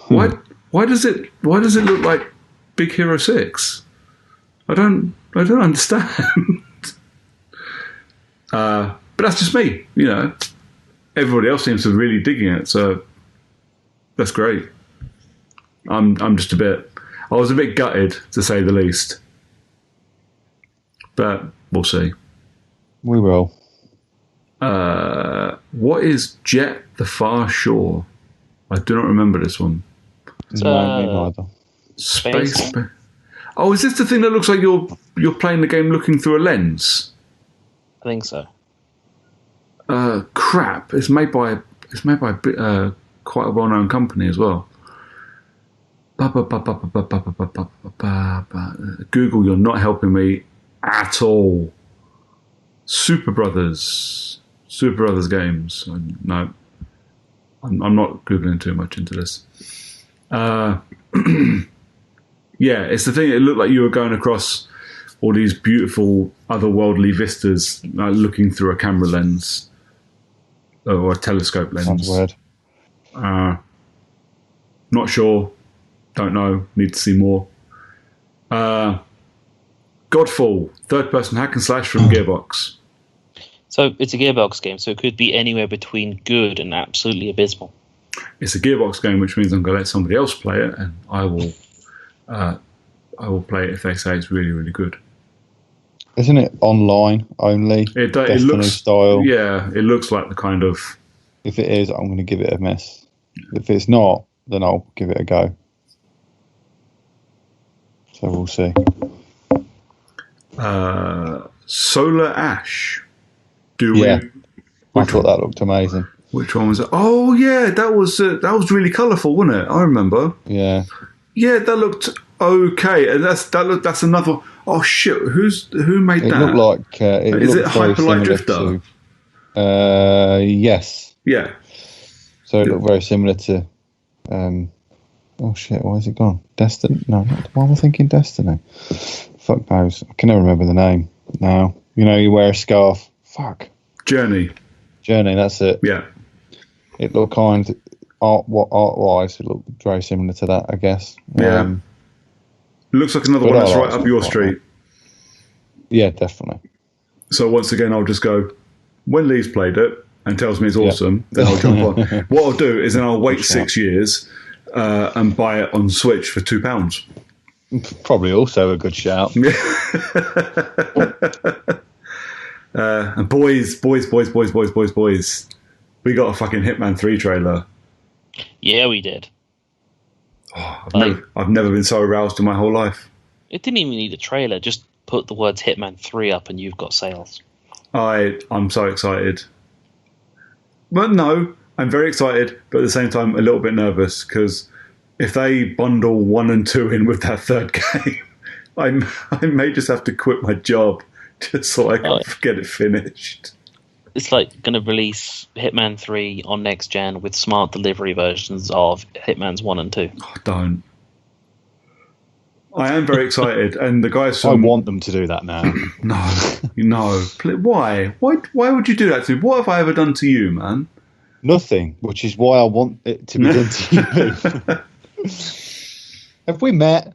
Why does it look like Big Hero 6? I don't understand. But that's just me, Everybody else seems to be really digging it, so that's great. I was a bit gutted, to say the least. But we'll see. We will. What is Jet the Far Shore? I do not remember this one. No, me neither. Space. Oh, is this the thing that looks like you're playing the game looking through a lens? I think so. Crap! It's made by quite a well-known company as well. Google, you're not helping me at all. Super Brothers games. No, I'm not googling too much into this. Yeah, it's the thing. It looked like you were going across all these beautiful otherworldly vistas, looking through a camera lens or a telescope lens. Sounds weird. Not sure. Don't know. Need to see more. Godfall, third-person hack and slash from Gearbox. So it's a Gearbox game, so it could be anywhere between good and absolutely abysmal. It's a Gearbox game, which means I'm going to let somebody else play it, and I will play it if they say it's really, really good. Isn't it online only? It Destiny looks style. Yeah, it looks like the kind of. If it is, I'm going to give it a miss. If it's not, then I'll give it a go. So we'll see. Solar Ash. I thought that looked amazing. Which one was it? Oh yeah, that was really colourful, wasn't it? I remember. Yeah. Yeah, that looked okay, and that's another. Oh shit! Who made that? It looked like. Is it Hyperlight Drifter? Yes. Yeah. So it looked very similar to. Oh shit! Why has it gone? Destiny? No, why am I thinking Destiny? Fuck knows. I can never remember the name now. You wear a scarf. Fuck. Journey. That's it. Yeah. It looked art-wise, it looked very similar to that, I guess. Yeah. It looks like another one that's right up your street. Yeah, definitely. So once again, I'll just go, when Lee's played it and tells me it's awesome, then I'll jump on. What I'll do is then I'll wait 6 years and buy it on Switch for £2. Probably also a good shout. And boys, we got a fucking Hitman 3 trailer. Yeah, we did. Oh, I've never been so aroused in my whole life. It didn't even need a trailer. Just put the words Hitman 3 up and you've got sales. I'm so excited. Well, no, I'm very excited, but at the same time, a little bit nervous because if they bundle 1 and 2 in with that third game, I may just have to quit my job just so I can get it finished. It's like going to release Hitman 3 on next gen with smart delivery versions of Hitman's 1 and 2. Oh, don't. I am very excited, and the guys. I want them to do that now. No. Why? Why would you do that to me? What have I ever done to you, man? Nothing, which is why I want it to be done to you. Have we met?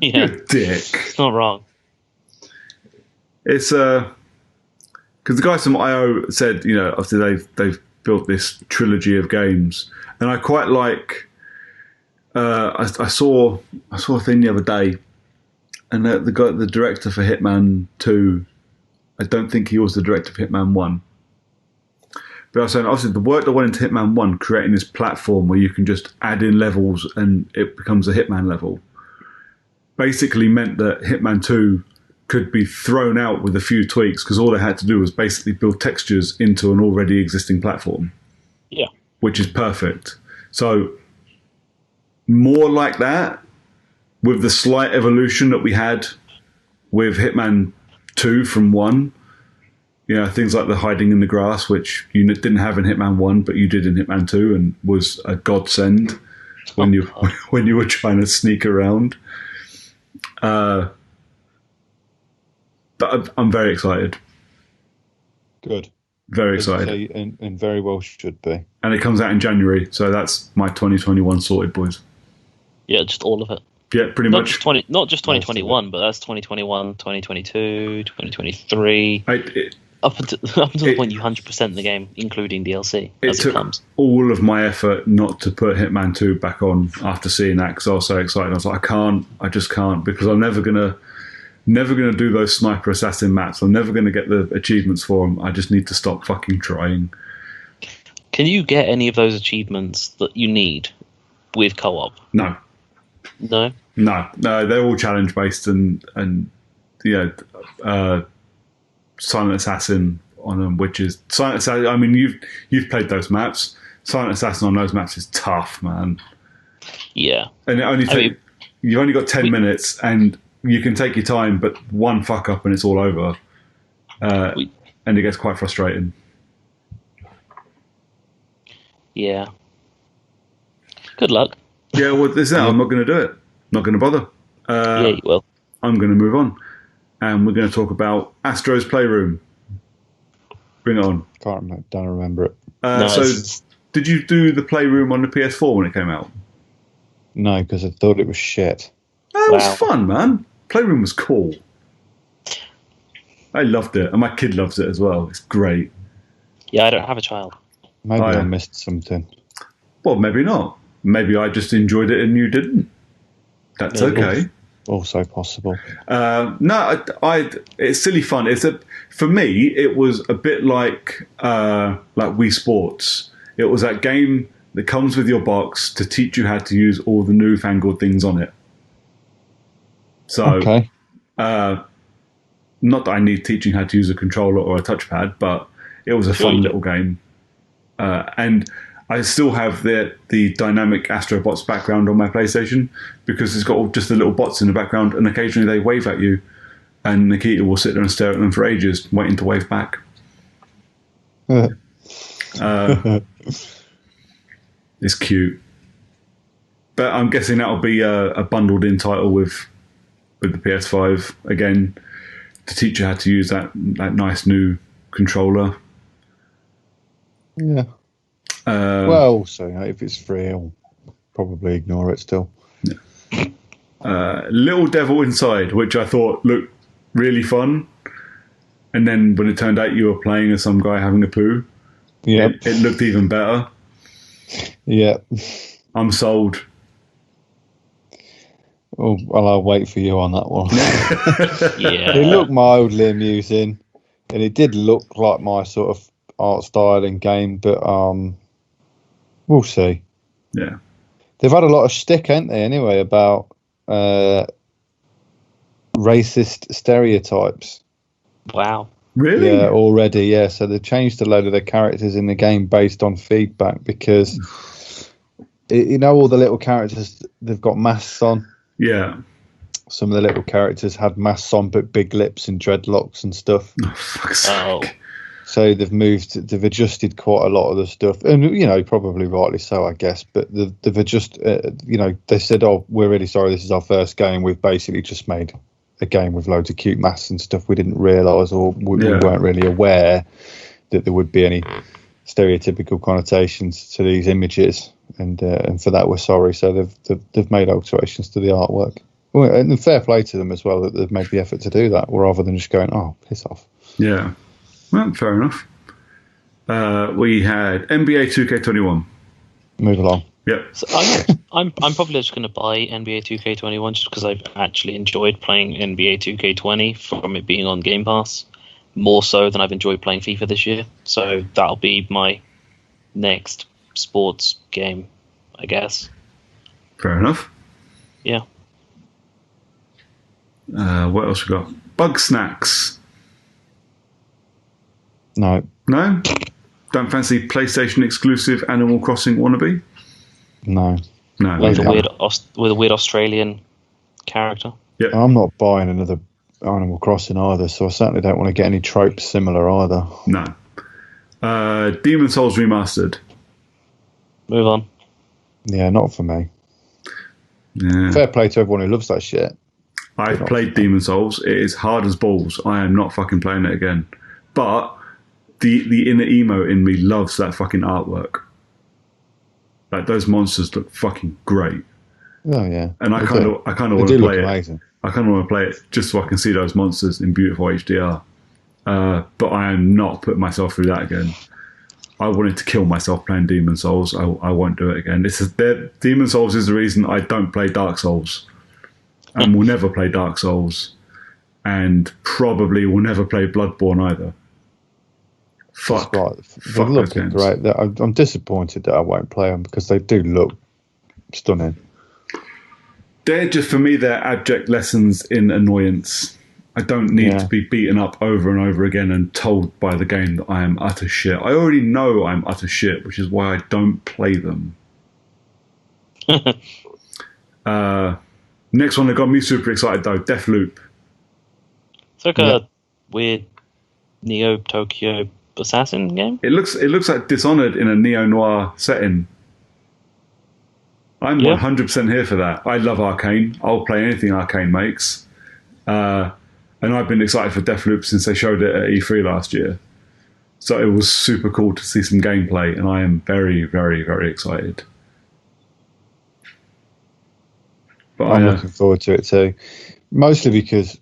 Yeah, You're a dick. it's not wrong. It's because the guys from IO said, obviously they've built this trilogy of games, and I quite like. I saw a thing the other day, and the director for Hitman 2, I don't think he was the director for Hitman 1. But I was saying, obviously, the work that went into Hitman 1, creating this platform where you can just add in levels and it becomes a Hitman level, basically meant that Hitman 2 could be thrown out with a few tweaks because all they had to do was basically build textures into an already existing platform. Yeah. Which is perfect. So, more like that, with the slight evolution that we had with Hitman 2 from 1. Things like the hiding in the grass, which you didn't have in Hitman 1, but you did in Hitman 2 and was a godsend when you were trying to sneak around. But I'm very excited. Good. Very excited. And very well should be. And it comes out in January, so that's my 2021 sorted, boys. Yeah, just all of it. Yeah, pretty much. Not just 2021, but that's 2021, 2022, 2023. Up until the point you 100% the game, including DLC, as it comes. All of my effort not to put Hitman 2 back on after seeing that because I was so excited. I was like, I just can't, because I'm never gonna do those sniper assassin maps. I'm never gonna get the achievements for them. I just need to stop fucking trying. Can you get any of those achievements that you need with co-op? No. They're all challenge based and Silent Assassin on them, which is Silent Assassin. I mean, you've played those maps. Silent Assassin on those maps is tough, man. Yeah, and you've only got 10 minutes, and you can take your time, but one fuck up and it's all over, and it gets quite frustrating. Yeah. Good luck. Yeah, well, this is it. I'm not going to do it. Not going to bother. Yeah, you will. I'm going to move on. And we're going to talk about Astro's Playroom. Bring it on. Don't remember it. Did you do the Playroom on the PS4 when it came out? No, because I thought it was shit. It was fun, man. Playroom was cool. I loved it. And my kid loves it as well. It's great. Yeah, I don't have a child. Maybe I missed something. Well, maybe not. Maybe I just enjoyed it and you didn't. That's okay. Also possible. No, it's silly fun. For me, it was a bit like Wii Sports. It was that game that comes with your box to teach you how to use all the newfangled things on it. So, okay. Not that I need teaching how to use a controller or a touchpad, but it was a fun little game. And I still have the dynamic Astrobots background on my PlayStation because it's got just the little bots in the background, and occasionally they wave at you, and Nikita will sit there and stare at them for ages, waiting to wave back. It's cute, but I'm guessing that'll be a bundled-in title with the PS5 again to teach you how to use that nice new controller. Yeah. So if it's free, I'll probably ignore it still. Yeah. Little Devil Inside, which I thought looked really fun, and then when it turned out you were playing as some guy having a poo, it looked even better. Yeah. I'm sold. Oh, well, I'll wait for you on that one. Yeah. It looked mildly amusing, and it did look like my sort of art style and game, but we'll see. Yeah. They've had a lot of shtick, haven't they, anyway, about racist stereotypes. Wow. Really? Yeah, already. Yeah, so they've changed a load of their characters in the game based on feedback because all the little characters, they've got masks on. Yeah. Some of the little characters had masks on, but big lips and dreadlocks and stuff. Oh, fuck's sake. So they've adjusted quite a lot of the stuff, and probably rightly so, I guess. But they've adjusted. They said, "Oh, we're really sorry. This is our first game. We've basically just made a game with loads of cute masks and stuff. We didn't realise, or we weren't really aware that there would be any stereotypical connotations to these images, and for that we're sorry." So they've made alterations to the artwork. Well, and fair play to them as well that they've made the effort to do that, rather than just going, "Oh, piss off." Yeah. Well, fair enough. We had NBA 2K21. Move along. Yep. So I'm probably just going to buy NBA 2K21 just because I've actually enjoyed playing NBA 2K20 from it being on Game Pass, more so than I've enjoyed playing FIFA this year. So that'll be my next sports game, I guess. Fair enough. Yeah. What else we got? Bug Snacks. No. No? Don't fancy PlayStation exclusive Animal Crossing wannabe? No. No. With a weird Australian character. Yep. I'm not buying another Animal Crossing either, so I certainly don't want to get any tropes similar either. No. Demon Souls Remastered. Move on. Yeah, not for me. Yeah. Fair play to everyone who loves that shit. I've played Demon Souls. It is hard as balls. I am not fucking playing it again. But the inner emo in me loves that fucking artwork. Like, those monsters look fucking great. Oh yeah. And I kind of want to play it. Amazing. I kind of want to play it just so I can see those monsters in beautiful HDR. But I am not putting myself through that again. I wanted to kill myself playing Demon Souls. I won't do it again. Demon Souls is the reason I don't play Dark Souls, and will never play Dark Souls, and probably will never play Bloodborne either. Fuck. They're looking great. I'm disappointed that I won't play them because they do look stunning. They're just, for me, they're abject lessons in annoyance. I don't need to be beaten up over and over again and told by the game that I am utter shit. I already know I'm utter shit, which is why I don't play them. Next one that got me super excited, though, Deathloop. It's like a weird Neo Tokyo assassin game. It looks like Dishonored in a neo-noir setting. I'm 100% here for that. I love Arcane. I'll play anything Arcane makes. And I've been excited for Deathloop since they showed it at E3 last year. So it was super cool to see some gameplay, and I am very, very, very excited. But I'm looking forward to it too. Mostly because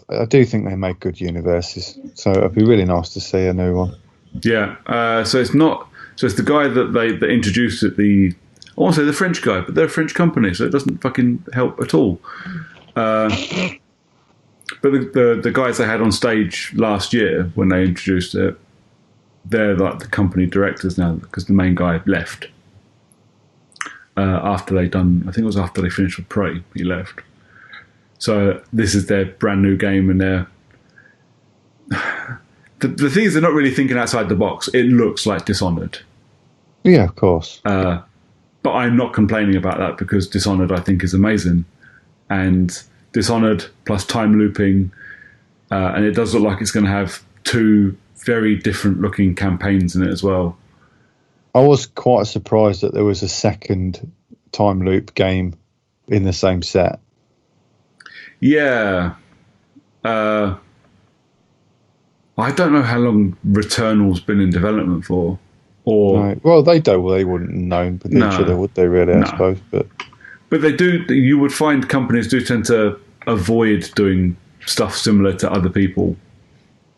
I do think they make good universes. So it'd be really nice to see a new one. Yeah. So it's the guy that introduced it, I want to say the French guy, but they're a French company, so it doesn't fucking help at all. But the guys they had on stage last year when they introduced it, they're like the company directors now because the main guy left after they finished with Prey. He left. So this is their brand new game, and the thing is, they're not really thinking outside the box. It looks like Dishonored. Yeah, of course. But I'm not complaining about that because Dishonored, I think, is amazing. And Dishonored plus time looping, and it does look like it's going to have two very different looking campaigns in it as well. I was quite surprised that there was a second time loop game in the same set. Yeah. I don't know how long Returnal's been in development for. Or well, they wouldn't know with each other, would they? Really, I suppose. But they do. You would find companies do tend to avoid doing stuff similar to other people,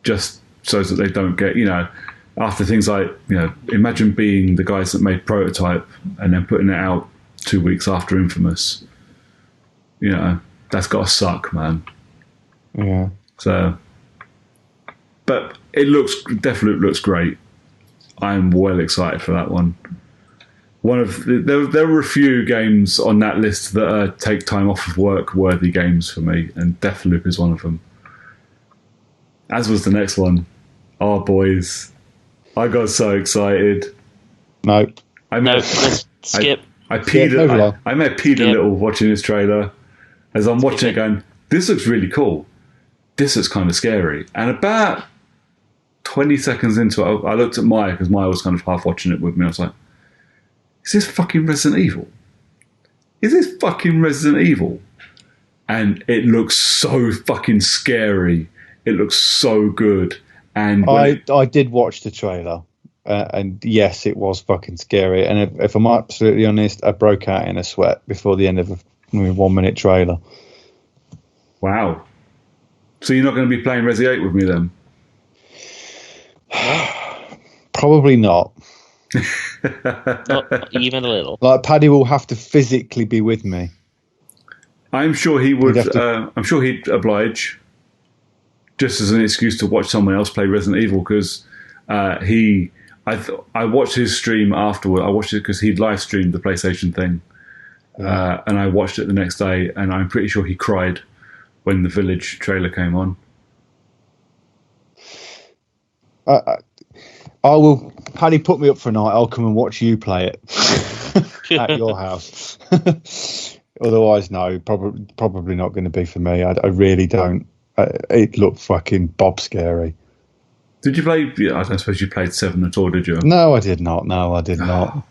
just so that they don't get, after things like, imagine being the guys that made Prototype and then putting it out 2 weeks after Infamous. That's got to suck, man. Yeah. So, but Deathloop looks great. I'm well excited for that one. There were a few games on that list that are take time off of work worthy games for me, and Deathloop is one of them. as was the next one. Oh, boys. I got so excited. No. Let's skip. I peed. Yeah, move along. I may have peed a little watching this trailer. As I'm watching it, it. going, this looks really cool. This looks kind of scary. And about 20 seconds into it, I looked at Maya because Maya was kind of half watching it with me. I was like, is this fucking Resident Evil? Is this fucking Resident Evil? And it looks so fucking scary. It looks so good. And I did watch the trailer, and yes, it was fucking scary. And if I'm absolutely honest, I broke out in a sweat before the end of a 1 minute trailer. Wow. So you're not going to be playing Resi 8 with me then? Probably not. Not even a little. Like, Paddy will have to physically be with me. I'm sure he would. You'd have I'm sure he'd oblige, just as an excuse to watch someone else play Resident Evil. Because I watched his stream afterward. I watched it because he'd live streamed the PlayStation thing, and I watched it the next day. And I'm pretty sure he cried when the Village trailer came on. I will. Paddy, put me up for a night. I'll come and watch you play it at your house. Otherwise, no, probably not going to be for me. I really don't. It looked fucking Bob scary. Did you play? I don't suppose you played 7 at all, did you? No, I did not. No, I did not.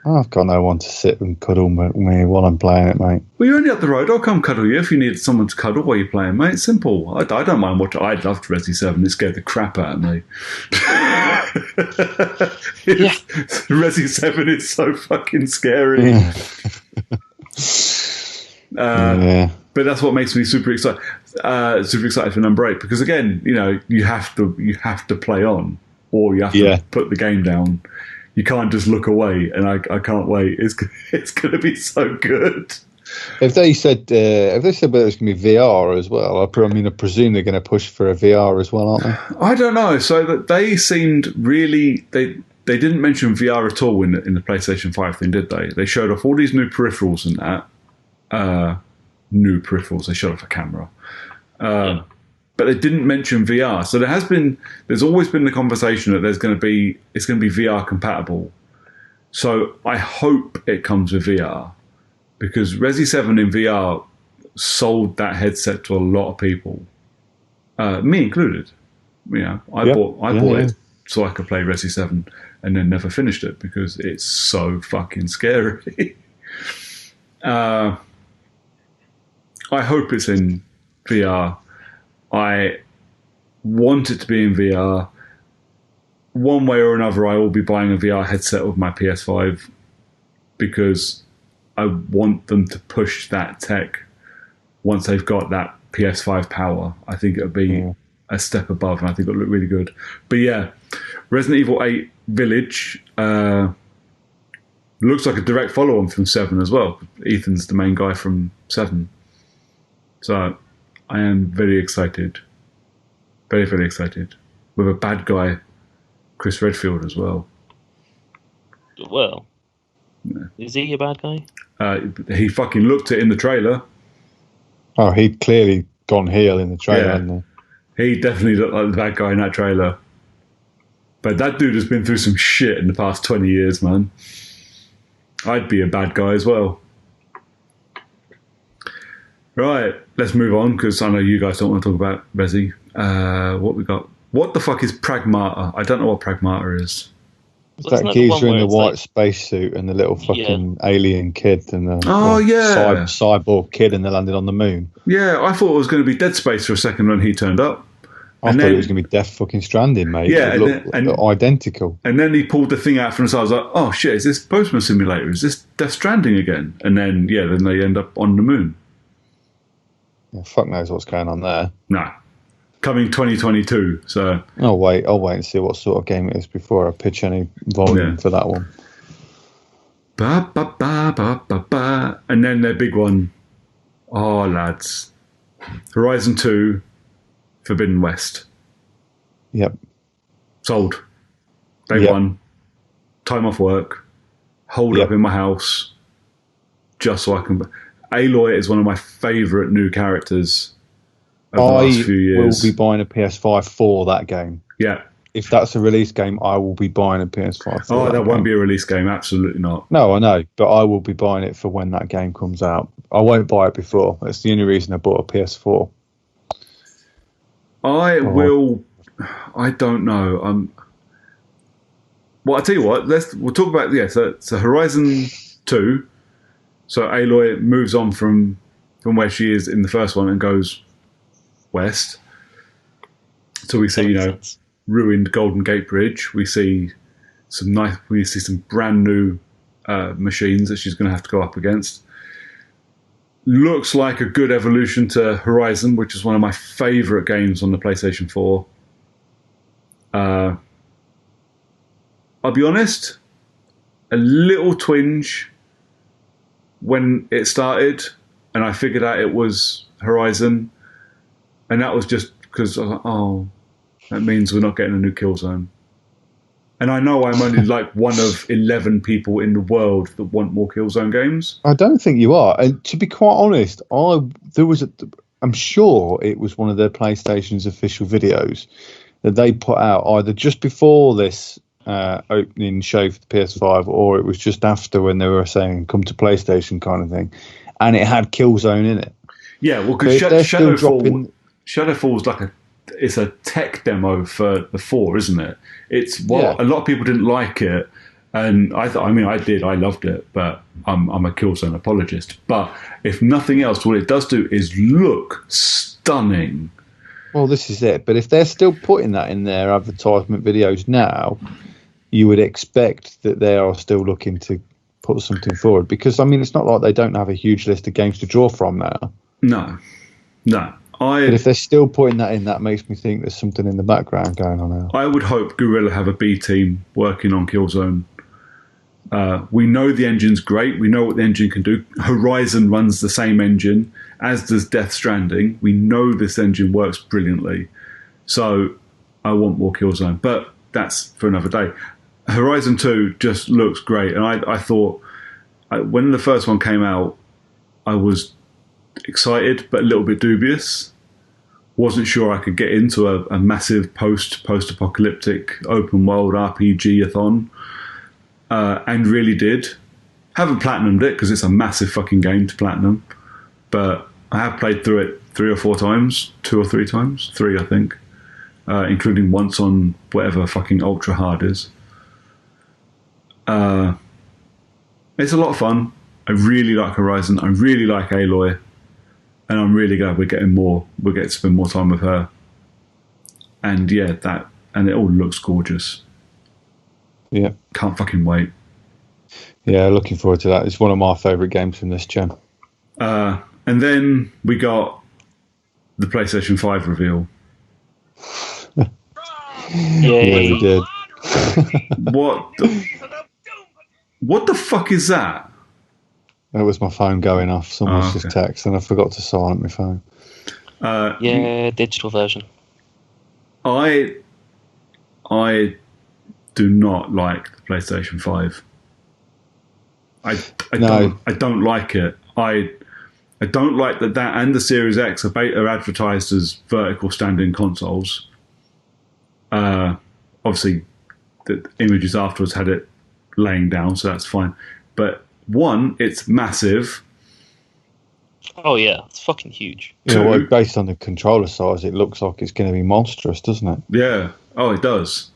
I've got no one to sit and cuddle me while I'm playing it, mate. Well, you're only up the road. I'll come cuddle you if you need someone to cuddle while you're playing, mate. Simple. I don't mind watching. I loved Resi 7. It scared the crap out of me. Resi 7 is so fucking scary. But that's what makes me super excited. Super excited for number 8 because again, you have to play on, or you have to put the game down. You can't just look away, and I can't wait. It's going to be so good. If they said that it's going to be VR as well, I presume they're going to push for a VR as well, aren't they? I don't know. So that they seemed really they didn't mention VR at all in the PlayStation 5 thing, did they? They showed off all these new peripherals and that. New peripherals. They showed off a camera. But they didn't mention VR. So there's always been the conversation that it's going to be VR compatible. So I hope it comes with VR because Resi 7 in VR sold that headset to a lot of people, me included. I bought it so I could play Resi 7 and then never finished it because it's so fucking scary. I hope it's in VR. I want it to be in VR. One way or another, I will be buying a VR headset with my PS5 because I want them to push that tech once they've got that PS5 power. I think it'll be a step above, and I think it'll look really good. But yeah, Resident Evil 8 Village looks like a direct follow-on from 7 as well. Ethan's the main guy from 7. So I am very excited. Very, very excited. With a bad guy, Chris Redfield, as well. Well, is he a bad guy? He fucking looked it in the trailer. Oh, he'd clearly gone heel in the trailer, hadn't he? He definitely looked like the bad guy in that trailer. But that dude has been through some shit in the past 20 years, man. I'd be a bad guy as well. Right, let's move on because I know you guys don't want to talk about Resi. What we got? What the fuck is Pragmata? I don't know what Pragmata is. It's that geezer in the white spacesuit and the little fucking alien kid and the cyborg kid and they landed on the moon. Yeah, I thought it was going to be Dead Space for a second when he turned up. I thought it was going to be Death fucking Stranding, mate. Yeah, it looked identical. And then he pulled the thing out from the side. I was like, oh shit, is this Postman Simulator? Is this Death Stranding again? And then, then they end up on the moon. Yeah, fuck knows what's going on there. No. Coming 2022, so... I'll wait and see what sort of game it is before I pitch any volume for that one. Ba, ba, ba, ba, ba, ba. And then their big one. Oh, lads. Horizon 2, Forbidden West. Yep. Sold. Day one. Time off work. Hold up in my house. Just so I can... Aloy is one of my favourite new characters over the last I few years. will be buying a PS5 for that game. Yeah. If that's a release game, I will be buying a PS5 for Oh, that won't game. be a release game. Absolutely not. No, I know, but I will be buying it for when that game comes out. I won't buy it before. That's the only reason I bought a PS4. I will. I don't know. Well, I'll tell you what. We'll talk about So Horizon 2. So Aloy moves on from where she is in the first one and goes west. So we see, ruined Golden Gate Bridge. We see some brand new machines that she's going to have to go up against. Looks like a good evolution to Horizon, which is one of my favourite games on the PlayStation 4. I'll be honest, a little twinge when it started, and I figured out it was Horizon, and that was just because I was like, oh, that means we're not getting a new Killzone. And I know I'm only like one of 11 people in the world that want more Killzone games. I don't think you are. And to be quite honest, I'm sure it was one of their PlayStation's official videos that they put out either just before this opening show for the PS5, or it was just after when they were saying "come to PlayStation" kind of thing, and it had Killzone in it. Yeah, well, because Shadowfall's like it's a tech demo for the 4, isn't it? It's a lot of people didn't like it, and I did. I loved it, but I'm a Killzone apologist. But if nothing else, what it does do is look stunning. Well, this is it. But if they're still putting that in their advertisement videos now, you would expect that they are still looking to put something forward. Because, it's not like they don't have a huge list of games to draw from now. No. But if they're still putting that in, that makes me think there's something in the background going on now. I would hope Guerrilla have a B team working on Killzone. We know the engine's great. We know what the engine can do. Horizon runs the same engine, as does Death Stranding. We know this engine works brilliantly. So I want more Killzone. But that's for another day. Horizon 2 just looks great. And I thought, when the first one came out, I was excited but a little bit dubious. Wasn't sure I could get into a massive post-apocalyptic open world RPG-a-thon. And really did. Haven't platinumed it because it's a massive fucking game to platinum, but I have played through it 3 or 4 times, 2 or 3 times, 3 I think, including once on whatever fucking ultra hard is. It's a lot of fun. I really like Horizon. I really like Aloy, and I'm really glad we're getting more. We'll get to spend more time with her, and and it all looks gorgeous. Yeah. Can't fucking wait. Yeah, looking forward to that. It's one of my favourite games from this gen. And then we got the PlayStation 5 reveal. Yeah, we did. What the fuck is that? That was my phone going off. Someone's just texted and I forgot to silent my phone. Digital version. I do not like the PlayStation 5. I don't like it. I don't like that and the Series X are advertised as vertical standing consoles. Obviously, the images afterwards had it laying down, so that's fine. But one, it's massive. Oh yeah, it's fucking huge. Based on the controller size, it looks like it's going to be monstrous, doesn't it? Yeah. Oh, it does.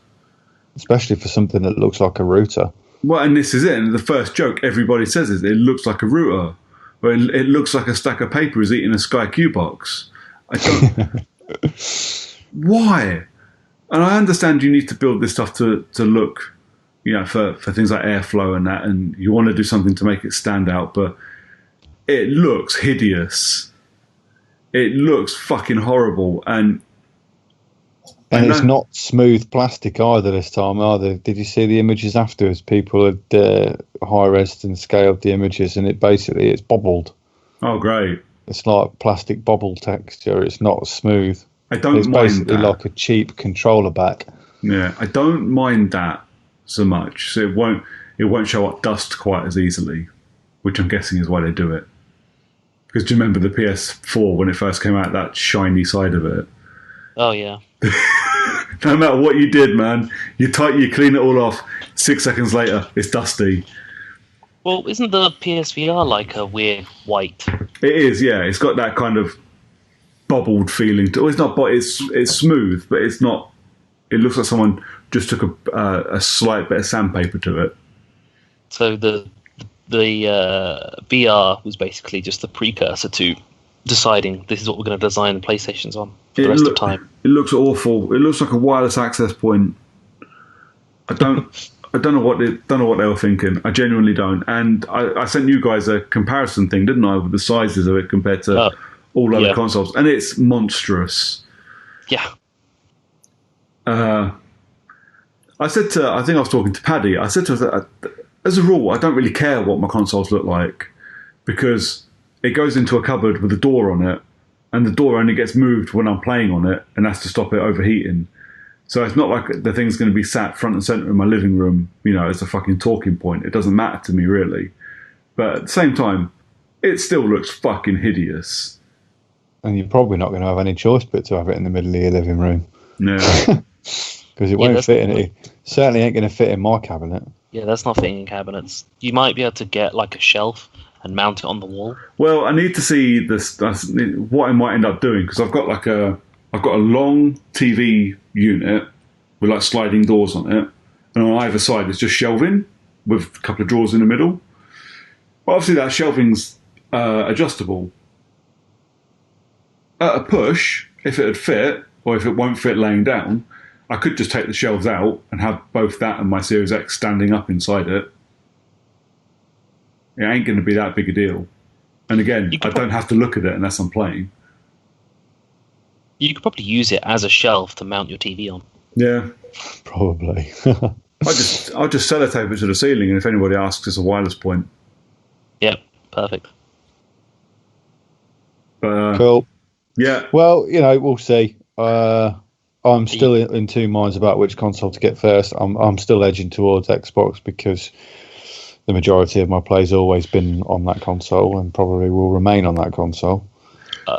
Especially for something that looks like a router. Well, and this is it. And the first joke everybody says is, it looks like a router. Or it looks like a stack of paper is eating a Sky Q box. I don't... Why? And I understand you need to build this stuff to look, for things like airflow and that, and you want to do something to make it stand out, but it looks hideous. It looks fucking horrible. And it's not smooth plastic either this time, either. Did you see the images afterwards? People had high-res and scaled the images, and it's bobbled. Oh, great. It's like plastic bobble texture. It's not smooth. I don't it's mind basically that. Like a cheap controller back. Yeah, I don't mind that so much. So it won't show up dust quite as easily, which I'm guessing is why they do it. Because do you remember the PS4 when it first came out, that shiny side of it? Oh yeah. No matter what you did, man, you clean it all off. 6 seconds later, it's dusty. Well, isn't the PSVR like a weird white? It is, yeah. It's got that kind of bubbled feeling to it. It's not, but it's smooth, but it's not. It looks like someone just took a slight bit of sandpaper to it. So the VR was basically just the precursor to deciding this is what we're going to design the PlayStations on for the rest of time. It looks awful. It looks like a wireless access point. I don't know what they were thinking. I genuinely don't. And I sent you guys a comparison thing, didn't I, with the sizes of it compared to all other consoles, and it's monstrous. Yeah. I think I was talking to Paddy. I said to her, as a rule, I don't really care what my consoles look like because it goes into a cupboard with a door on it, and the door only gets moved when I'm playing on it, and that's to stop it overheating. So it's not like the thing's going to be sat front and centre in my living room, as a fucking talking point. It doesn't matter to me, really. But at the same time, it still looks fucking hideous. And you're probably not going to have any choice but to have it in the middle of your living room. No. Because it won't fit in it. Certainly ain't going to fit in my cabinet. Yeah, that's not fitting in cabinets. You might be able to get like a shelf and mount it on the wall. Well, I need to see this. What I might end up doing, because I've got a long TV unit with like sliding doors on it, and on either side it's just shelving with a couple of drawers in the middle. But obviously that shelving's adjustable. At a push, if it would fit, or if it won't fit laying down, I could just take the shelves out and have both that and my Series X standing up inside it. It ain't going to be that big a deal. And again, I don't have to look at it unless I'm playing. You could probably use it as a shelf to mount your TV on. Yeah. Probably. I'll just sellotape it to the ceiling, and if anybody asks, it's a wireless point. Yep, perfect. But, cool. Yeah. Well, we'll see. I'm still in two minds about which console to get first. I'm still edging towards Xbox because the majority of my play's always been on that console and probably will remain on that console.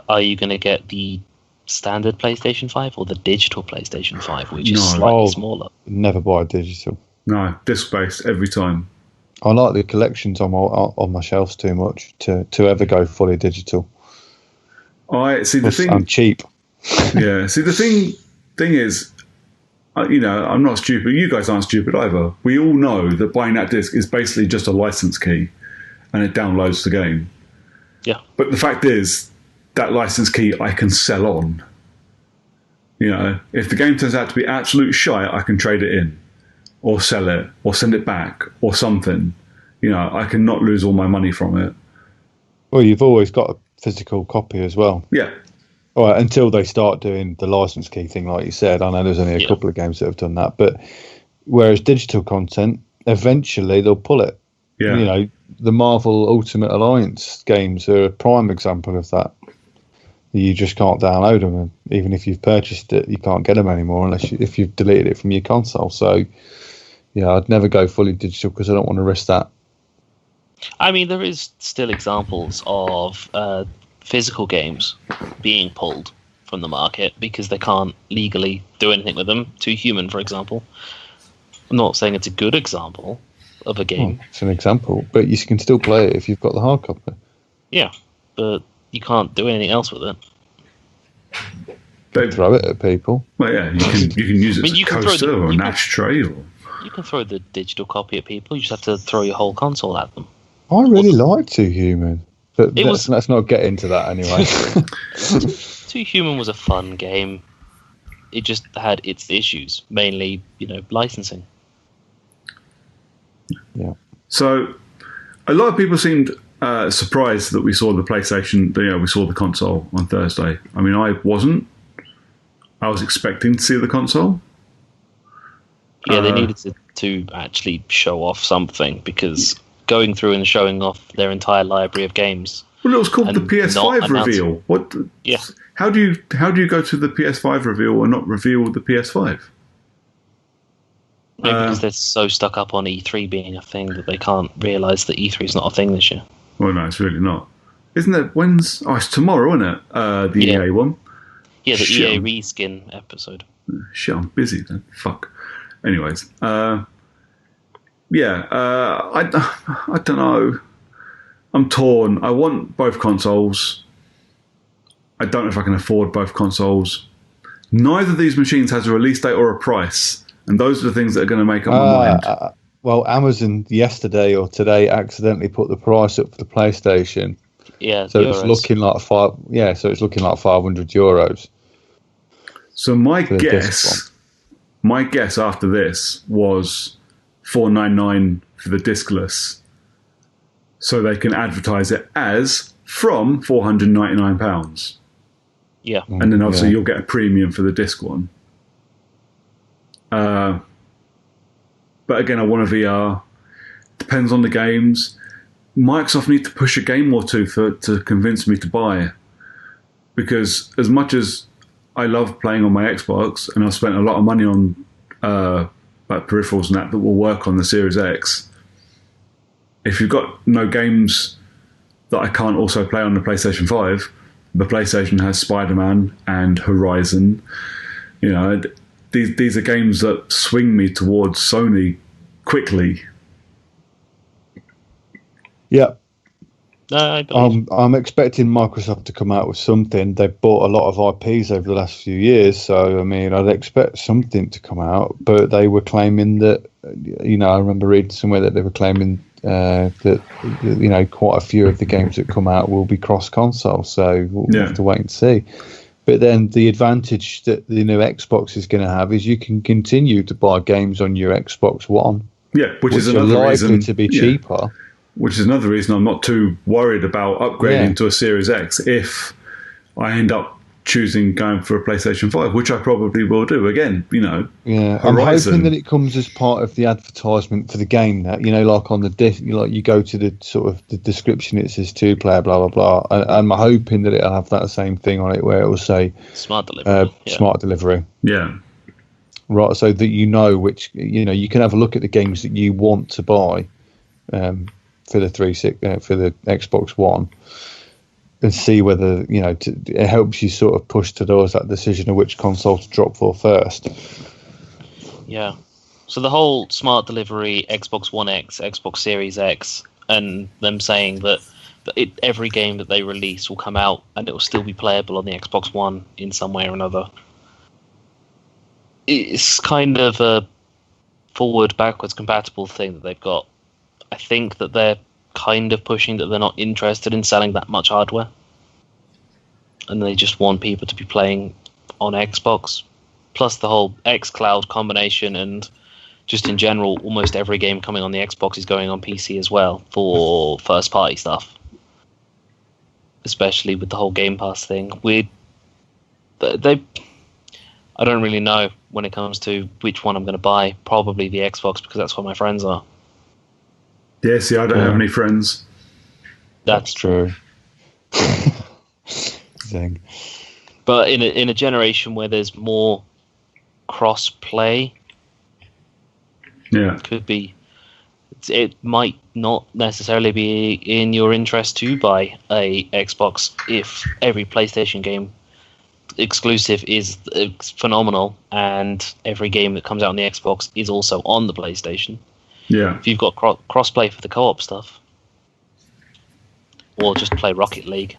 Are you going to get the standard PlayStation 5 or the digital PlayStation 5, which is slightly smaller? Never buy digital. No, disc-based every time. I like the collections on my shelves too much to ever go fully digital. I'm cheap. Yeah. See, the thing is, I'm not stupid. You guys aren't stupid either. We all know that buying that disc is basically just a license key, and it downloads the game. Yeah. But the fact is, that license key I can sell on. If the game turns out to be absolute shite, I can trade it in, or sell it, or send it back, or something. I can not lose all my money from it. Well, you've always got a physical copy as well. Yeah. All right, until they start doing the license key thing, like you said. I know there's only a couple of games that have done that, but whereas digital content, eventually they'll pull it. Yeah. The Marvel Ultimate Alliance games are a prime example of that. You just can't download them, and even if you've purchased it, you can't get them anymore if you've deleted it from your console. So, I'd never go fully digital because I don't want to risk that. I mean, there is still examples of physical games being pulled from the market because they can't legally do anything with them. Too Human, for example. I'm not saying it's a good example of a game. It's an example, but you can still play it if you've got the hard copy. Yeah, but you can't do anything else with it. Throw it at people. Well, yeah, you can use it as a coaster or an ashtray. You can throw the digital copy at people. You just have to throw your whole console at them. I really like Too Human. But let's not get into that anyway. Too Human was a fun game. It just had its issues, mainly, licensing. Yeah. So, a lot of people seemed surprised that we saw the PlayStation. We saw the console on Thursday. I mean, I wasn't. I was expecting to see the console. Yeah, they needed to actually show off something because going through and showing off their entire library of games. Well, it was called the PS5 reveal. What? Yeah. How do you go to the PS5 reveal and not reveal the PS5? Maybe because they're so stuck up on E3 being a thing that they can't realise that E3 is not a thing this year. Well, no, it's really not. Isn't it? When's? Oh, it's tomorrow, isn't it? The EA one. Yeah, the Shit, EA reskin episode. Shit, I'm busy then. Fuck. Anyways, I don't know. I'm torn. I want both consoles. I don't know if I can afford both consoles. Neither of these machines has a release date or a price, and those are the things that are going to make up my mind. Well, Amazon yesterday or today accidentally put the price up for the PlayStation. Yeah, so it's looking like €500. So my guess after this was $499 for the discless, so they can advertise it as from £499. Yeah, and then obviously you'll get a premium for the disc one. But again, I want a VR. Depends on the games. Microsoft need to push a game or two to convince me to buy, because as much as I love playing on my Xbox, and I've spent a lot of money on like peripherals and that will work on the Series X, if you've got no games that I can't also play on the PlayStation 5, the PlayStation has Spider-Man and Horizon. You know, these are games that swing me towards Sony quickly. Yeah. I believe. I'm expecting Microsoft to come out with something. They've bought a lot of IPs over the last few years, so I mean, I'd expect something to come out. But they were claiming that, you know, I remember reading somewhere that they were claiming that, you know, quite a few of the games that come out will be cross-console. So we'll have to wait and see. But then the advantage that the new Xbox is going to have is you can continue to buy games on your Xbox One. Yeah, which is another likely reason to be cheaper. Which is another reason I'm not too worried about upgrading to a Series X if I end up choosing going for a PlayStation 5, which I probably will do again, you know. Yeah, Horizon. I'm hoping that it comes as part of the advertisement for the game. That, you know, like on the disc, you go to the sort of the description, it says 2-player, blah blah blah. And I'm hoping that it'll have that same thing on it, where it will say Smart delivery. Smart delivery. Yeah. Right, so that you know which, you know, you can have a look at the games that you want to buy for the for the Xbox One, and see whether, you know, it helps you sort of push towards that decision of which console to drop for first. Yeah. So the whole smart delivery, Xbox One X, Xbox Series X, and them saying that every game that they release will come out and it will still be playable on the Xbox One in some way or another. It's kind of a forward-backwards compatible thing that they've got. I think that they're kind of pushing that they're not interested in selling that much hardware, and they just want people to be playing on Xbox. Plus the whole xCloud combination, and just in general, almost every game coming on the Xbox is going on PC as well for first-party stuff. Especially with the whole Game Pass thing. I don't really know when it comes to which one I'm going to buy. Probably the Xbox, because that's where my friends are. Yeah, see, I don't have any friends. That's true. Zing. But in a generation where there's more cross-play, could be. It might not necessarily be in your interest to buy a Xbox if every PlayStation game exclusive is phenomenal and every game that comes out on the Xbox is also on the PlayStation. Yeah. If you've got cross-play for the co-op stuff, or just play Rocket League.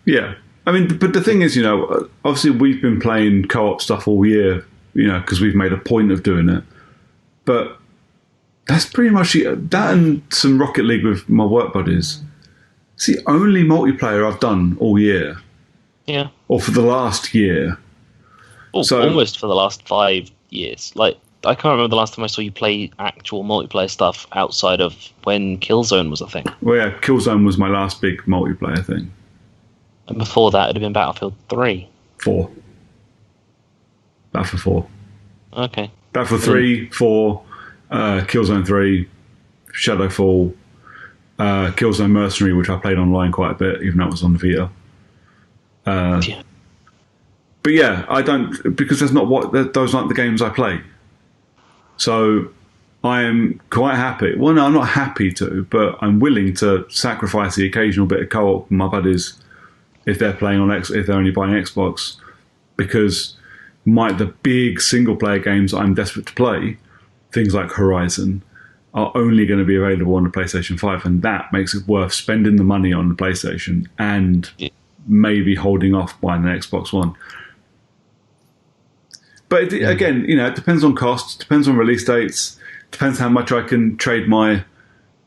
Yeah. I mean, but the thing is, you know, obviously we've been playing co-op stuff all year, you know, because we've made a point of doing it. But that's pretty much it. That and some Rocket League with my work buddies. It's the only multiplayer I've done all year. Yeah. Or for the last year. Almost for the last 5 years. Like, I can't remember the last time I saw you play actual multiplayer stuff outside of when Killzone was a thing. Well, yeah, Killzone was my last big multiplayer thing. And before that, it'd have been Battlefield 3. 4. Battlefield 4. Okay. Battlefield 3, 4, Killzone 3, Shadowfall, Killzone Mercenary, which I played online quite a bit, even though it was on the Vita. But yeah, I don't, because those aren't the games I play. So I am quite happy. Well, no, I'm not happy to, but I'm willing to sacrifice the occasional bit of co-op with my buddies if they're playing on if they're only buying Xbox, because the big single player games I'm desperate to play, things like Horizon, are only going to be available on the PlayStation 5, and that makes it worth spending the money on the PlayStation and maybe holding off buying an Xbox One. But again, it depends on costs, depends on release dates, depends how much I can trade my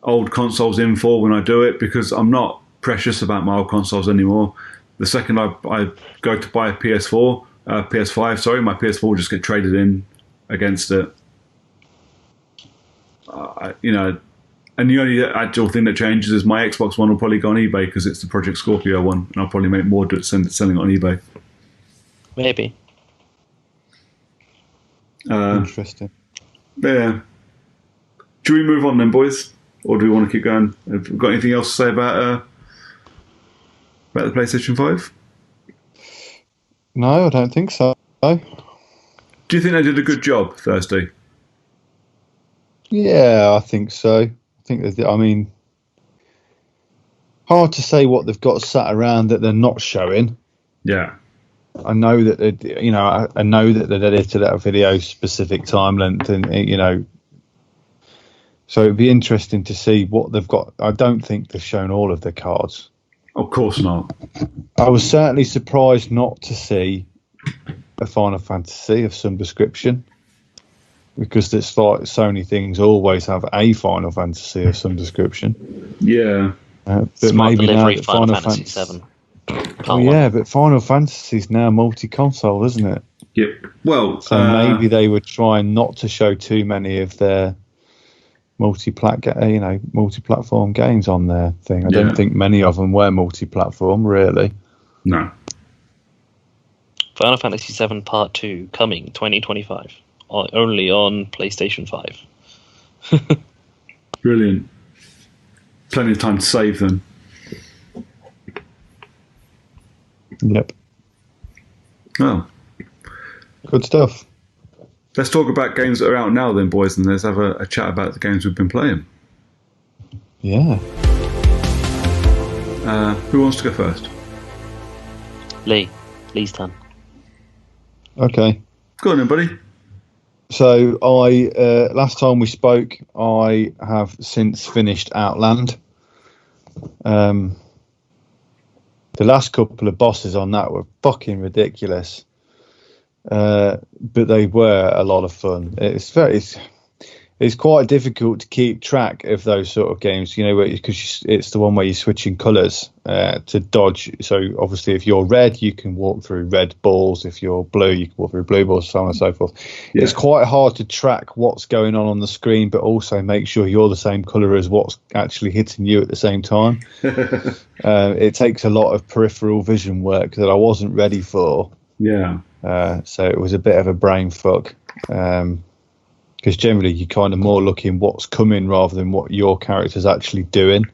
old consoles in for when I do it, because I'm not precious about my old consoles anymore. The second I go to buy a PS5, my PS4 will just get traded in against it. And the only actual thing that changes is my Xbox One will probably go on eBay because it's the Project Scorpio one, and I'll probably make more selling it on eBay. Maybe. Interesting. Yeah. Should we move on then, boys? Or do we want to keep going? Have we got anything else to say about the PlayStation 5? No, I don't think so. Do you think they did a good job Thursday? Yeah, I think so. Hard to say what they've got sat around that they're not showing. Yeah. I know that I know that they'd edited out a video specific time length, and so it'd be interesting to see what they've got. I don't think they've shown all of their cards. Of course not. I was certainly surprised not to see a Final Fantasy of some description, because it's like Sony things always have a Final Fantasy of some description. Yeah. But Smart maybe delivery, now Final Fantasy 7. Oh, yeah, but Final Fantasy's now multi-console, isn't it? Yep. Well, so maybe they were trying not to show too many of their multi-platform games on their thing. I don't think many of them were multi-platform, really. No. Final Fantasy 7 Part 2 coming 2025, only on PlayStation 5. Brilliant. Plenty of time to save them. Yep. Oh. Good stuff. Let's talk about games that are out now then, boys, and let's have a chat about the games we've been playing. Yeah. Who wants to go first? Lee's turn. Okay. Go on then, buddy. So last time we spoke, I have since finished Outland. The last couple of bosses on that were fucking ridiculous, but they were a lot of fun. It's quite difficult to keep track of those sort of games, because it's the one where you're switching colours to dodge. So obviously, if you're red, you can walk through red balls. If you're blue, you can walk through blue balls, so on and so forth. Yeah. It's quite hard to track what's going on the screen, but also make sure you're the same colour as what's actually hitting you at the same time. It takes a lot of peripheral vision work that I wasn't ready for. Yeah. So it was a bit of a brain fuck. Because generally you're kind of more looking what's coming rather than what your character's actually doing.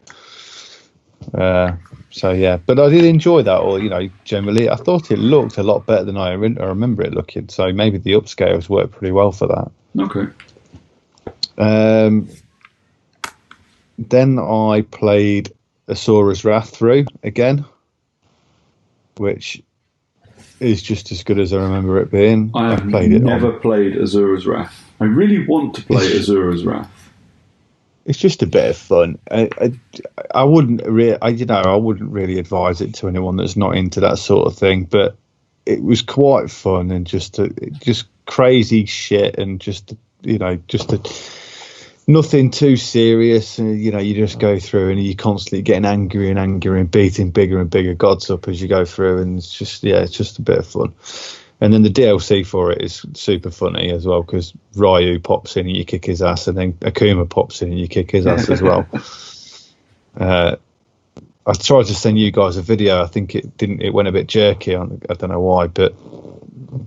So yeah, but I did enjoy that. Generally I thought it looked a lot better than I remember it looking. So maybe the upscales worked pretty well for that. Okay. Then I played Asura's Wrath through again, which is just as good as I remember it being. I've never played Asura's Wrath. I really want to play Asura's Wrath. It's just a bit of fun. I wouldn't really advise it to anyone that's not into that sort of thing. But it was quite fun and just crazy shit and nothing too serious. And you just go through and you're constantly getting angry and beating bigger and bigger gods up as you go through. And it's just a bit of fun. And then the DLC for it is super funny as well, because Ryu pops in and you kick his ass, and then Akuma pops in and you kick his ass as well. I tried to send you guys a video. I think it went a bit jerky. I don't know why, but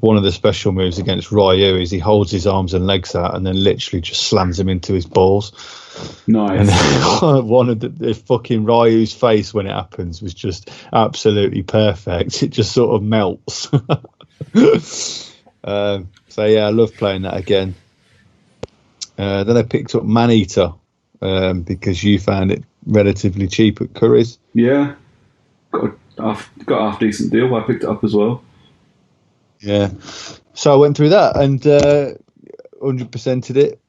one of the special moves against Ryu is he holds his arms and legs out and then literally just slams him into his balls. Nice. And then one of the fucking Ryu's face when it happens was just absolutely perfect. It just sort of melts. So yeah, I love playing that again. Then I picked up Maneater because you found it relatively cheap at Curry's. Yeah, got a half decent deal. I picked it up as well. Yeah, so I went through that and 100%ed it,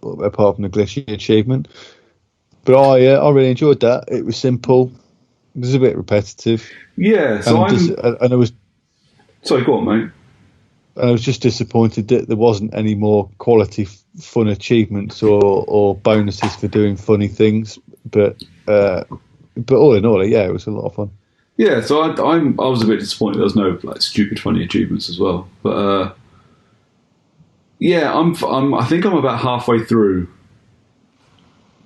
apart from the glitchy achievement. But I really enjoyed that. It was simple. It was a bit repetitive. Yeah, so I was. Sorry, go on, mate. I was just disappointed that there wasn't any more quality fun achievements or bonuses for doing funny things. But all in all, yeah, it was a lot of fun. Yeah, so I was a bit disappointed there was no like stupid funny achievements as well. But yeah, I think I'm about halfway through,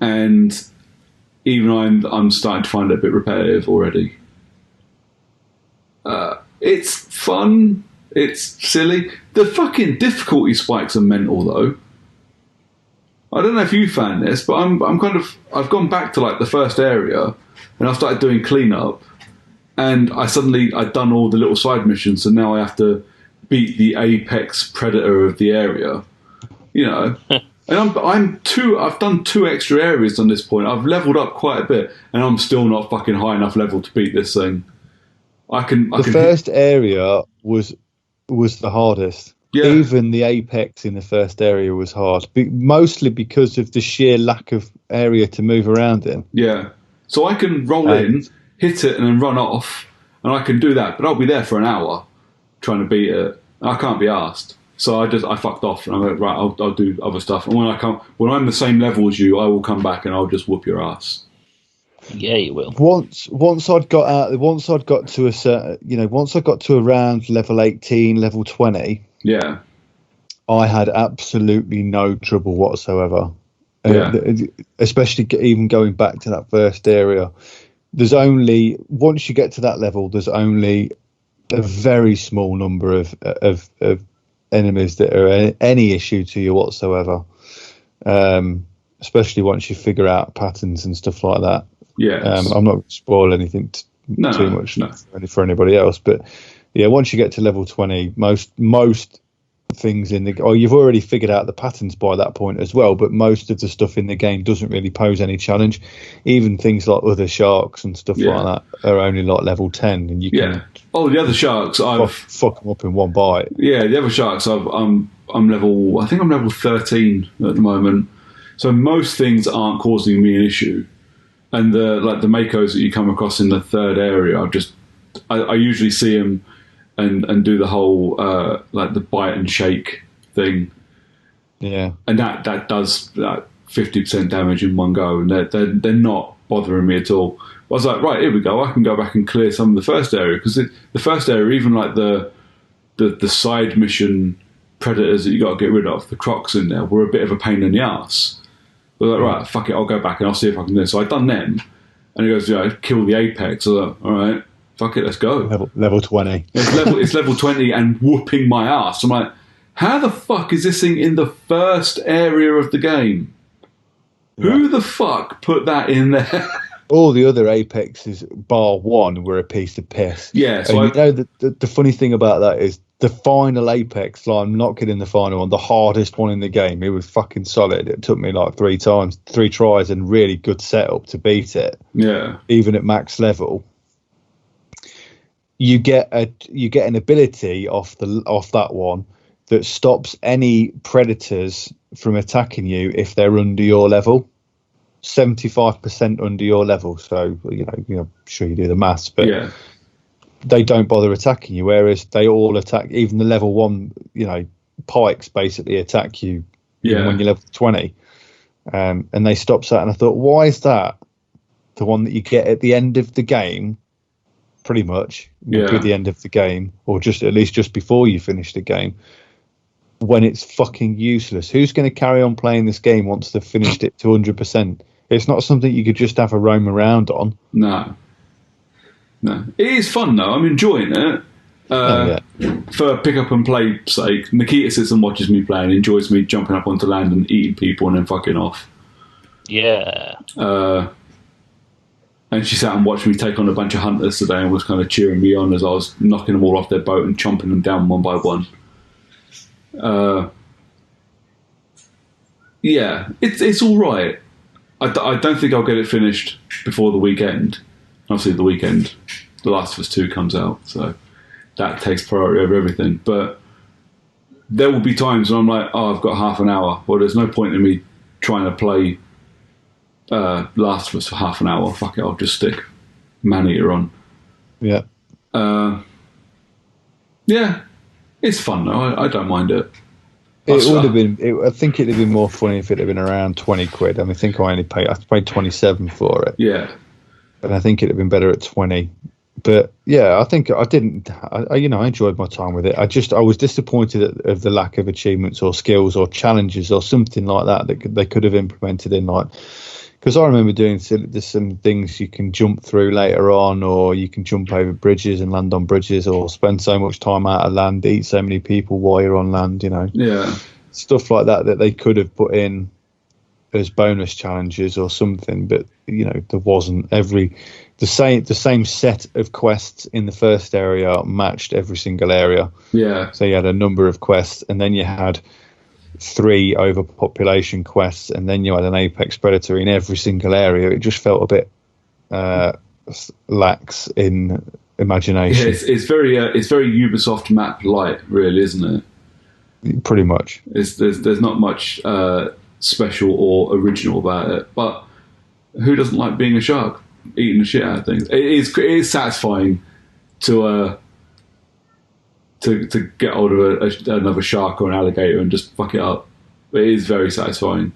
and even I'm starting to find it a bit repetitive already. It's fun. It's silly. The fucking difficulty spikes are mental, though. I don't know if you found this, but I've gone back to like the first area, and I've started doing cleanup, and I'd done all the little side missions, so now I have to beat the apex predator of the area, you know. And I've done 2 extra areas on this point. I've leveled up quite a bit, and I'm still not fucking high enough level to beat this thing. The first area was the hardest. Yeah. Even the apex in the first area was hard, mostly because of the sheer lack of area to move around in. Yeah. So I can roll in, hit it, and then run off, and I can do that. But I'll be there for an hour trying to beat it. I can't be arsed. So I fucked off, and I went, right, I'll do other stuff. And when I'm the same level as you, I will come back and I'll just whoop your ass. Yeah, you will. Once I'd got to a certain, once I got to around level 18, level 20, yeah, I had absolutely no trouble whatsoever. Yeah. Especially even going back to that first area. Once you get to that level, there's only a very small number of enemies that are any issue to you whatsoever. Especially once you figure out patterns and stuff like that. Yeah, I'm not going to spoil anything too much for anybody else, but yeah, once you get to level 20, most things you've already figured out the patterns by that point as well, but most of the stuff in the game doesn't really pose any challenge. Even things like other sharks and stuff like that are only like level 10, and you can the other sharks I've fuck them up in one bite. Yeah, the other sharks I'm level 13 at the moment, so most things aren't causing me an issue. And the Makos that you come across in the third area, I usually see them and do the whole the bite and shake thing. Yeah, and that does 50% damage in one go, and they're not bothering me at all. I was like, right, here we go. I can go back and clear some of the first area, because the first area, even like the side mission predators that you got to get rid of, the crocs in there, were a bit of a pain in the ass. I was like, right, fuck it, I'll go back and I'll see if I can do it. So I'd done them, and he goes, kill the apex. I was like, all right, fuck it, let's go. Level 20. It's level 20 and whooping my ass. I'm like, how the fuck is this thing in the first area of the game? Yeah. Who the fuck put that in there? All the other apexes, bar one, were a piece of piss. Yeah, so the funny thing about that is the final apex, like I'm not kidding, the final one, the hardest one in the game, it was fucking solid. It took me like 3 tries and really good setup to beat it. Yeah. Even at max level. You get an ability off that one that stops any predators from attacking you if they're under your level. 75% under your level. So, sure you do the maths, but yeah. They don't bother attacking you, whereas they all attack. Even the level 1, pikes basically attack you even when you're level 20. And they stopped that, and I thought, why is that the one that you get at the end of the game? Pretty much, at the end of the game, or just at least just before you finish the game, when it's fucking useless. Who's going to carry on playing this game once they've finished it to 100%? It's not something you could just have a roam around on. No. It is fun though. I'm enjoying it. For pick up and play sake. Nikita sits and watches me play and enjoys me jumping up onto land and eating people and then fucking off. Yeah. And she sat and watched me take on a bunch of hunters today and was kind of cheering me on as I was knocking them all off their boat and chomping them down one by one. Yeah, it's all right. I don't think I'll get it finished before the weekend. Obviously, the weekend, The Last of Us 2 comes out, so that takes priority over everything. But there will be times when I'm like, oh, I've got half an hour. Well, there's no point in me trying to play Last of Us for half an hour. Fuck it, I'll just stick Maneater on. Yeah. Yeah, it's fun though. I don't mind it. It would have been. I think it'd have been more funny if it had been around 20 quid. I mean, I think I paid 27 for it. Yeah, and I think it'd have been better at 20. But yeah, I think I didn't. I enjoyed my time with it. I was disappointed of the lack of achievements or skills or challenges or something like that they could have implemented in, like, because I remember there's some things you can jump through later on, or you can jump over bridges and land on bridges, or spend so much time out of land, eat so many people while you're on land. Yeah, stuff like that they could have put in as bonus challenges or something. But there wasn't. The same set of quests in the first area matched every single area. Yeah. So you had a number of quests, and then you had 3 overpopulation quests, and then you had an apex predator in every single area. It just felt a bit lax in imagination. Yeah, it's very Ubisoft map light, really, isn't it? Pretty much. There's not much special or original about it, but who doesn't like being a shark, eating the shit out of things? It is satisfying to get hold of another shark or an alligator and just fuck it up. It is very satisfying.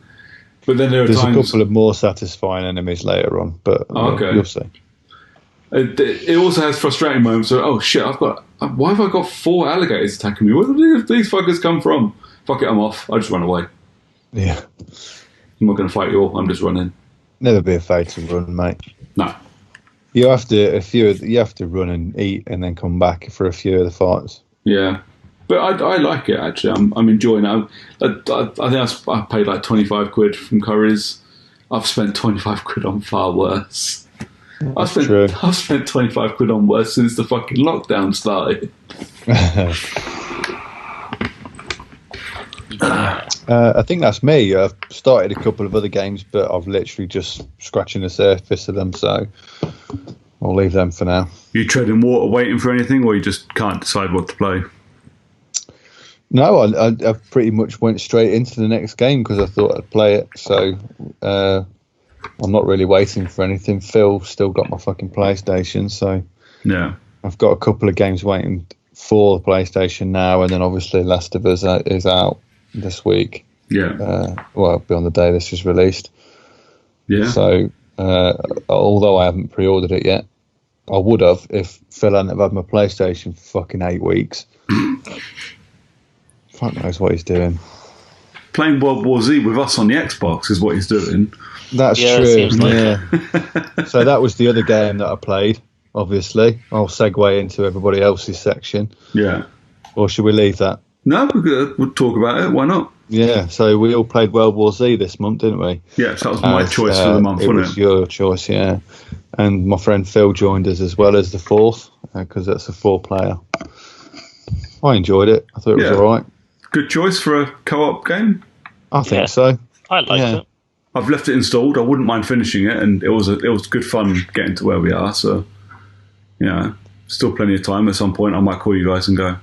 But then there's a couple of more satisfying enemies later on, but you'll see. It also has frustrating moments. So, oh shit, why have I got 4 alligators attacking me? Where did these fuckers come from? Fuck it, I'm off. I just run away. Yeah. I'm not going to fight you all. I'm just running. Never be afraid to run, mate. No. You have to run and eat and then come back for a few of the fights. Yeah, but I like it actually. I'm enjoying it. I think I paid like 25 quid from Curry's. I've spent 25 quid on far worse. I've spent 25 quid on worse since the fucking lockdown started. I think that's me. I've started a couple of other games, but I've literally just scratching the surface of them, so I'll leave them for now. You treading water waiting for anything, or you just can't decide what to play? No, I pretty much went straight into the next game because I thought I'd play it, so I'm not really waiting for anything. Phil's still got my fucking PlayStation, so yeah, I've got a couple of games waiting for the PlayStation now, and then obviously Last of Us is out this week. Yeah. Well, it'll be on the day this is released. Yeah. So, although I haven't pre-ordered it yet, I would have if Phil hadn't have had my PlayStation for fucking 8 weeks. Fuck knows what he's doing. Playing World War Z with us on the Xbox is what he's doing. That's true. Yeah. So that was the other game that I played. Obviously, I'll segue into everybody else's section. Yeah. Or should we leave that? No, we'll talk about it. Why not? Yeah, so we all played World War Z this month, didn't we? Yeah, so that was my choice for the month, wasn't it? It was your choice, yeah. And my friend Phil joined us as well as the 4th, because that's a 4-player. I enjoyed it. I thought it was all right. Good choice for a co-op game. I think so. I liked it. I've left it installed. I wouldn't mind finishing it, and it was good fun getting to where we are. So, yeah, still plenty of time. At some point, I might call you guys and go,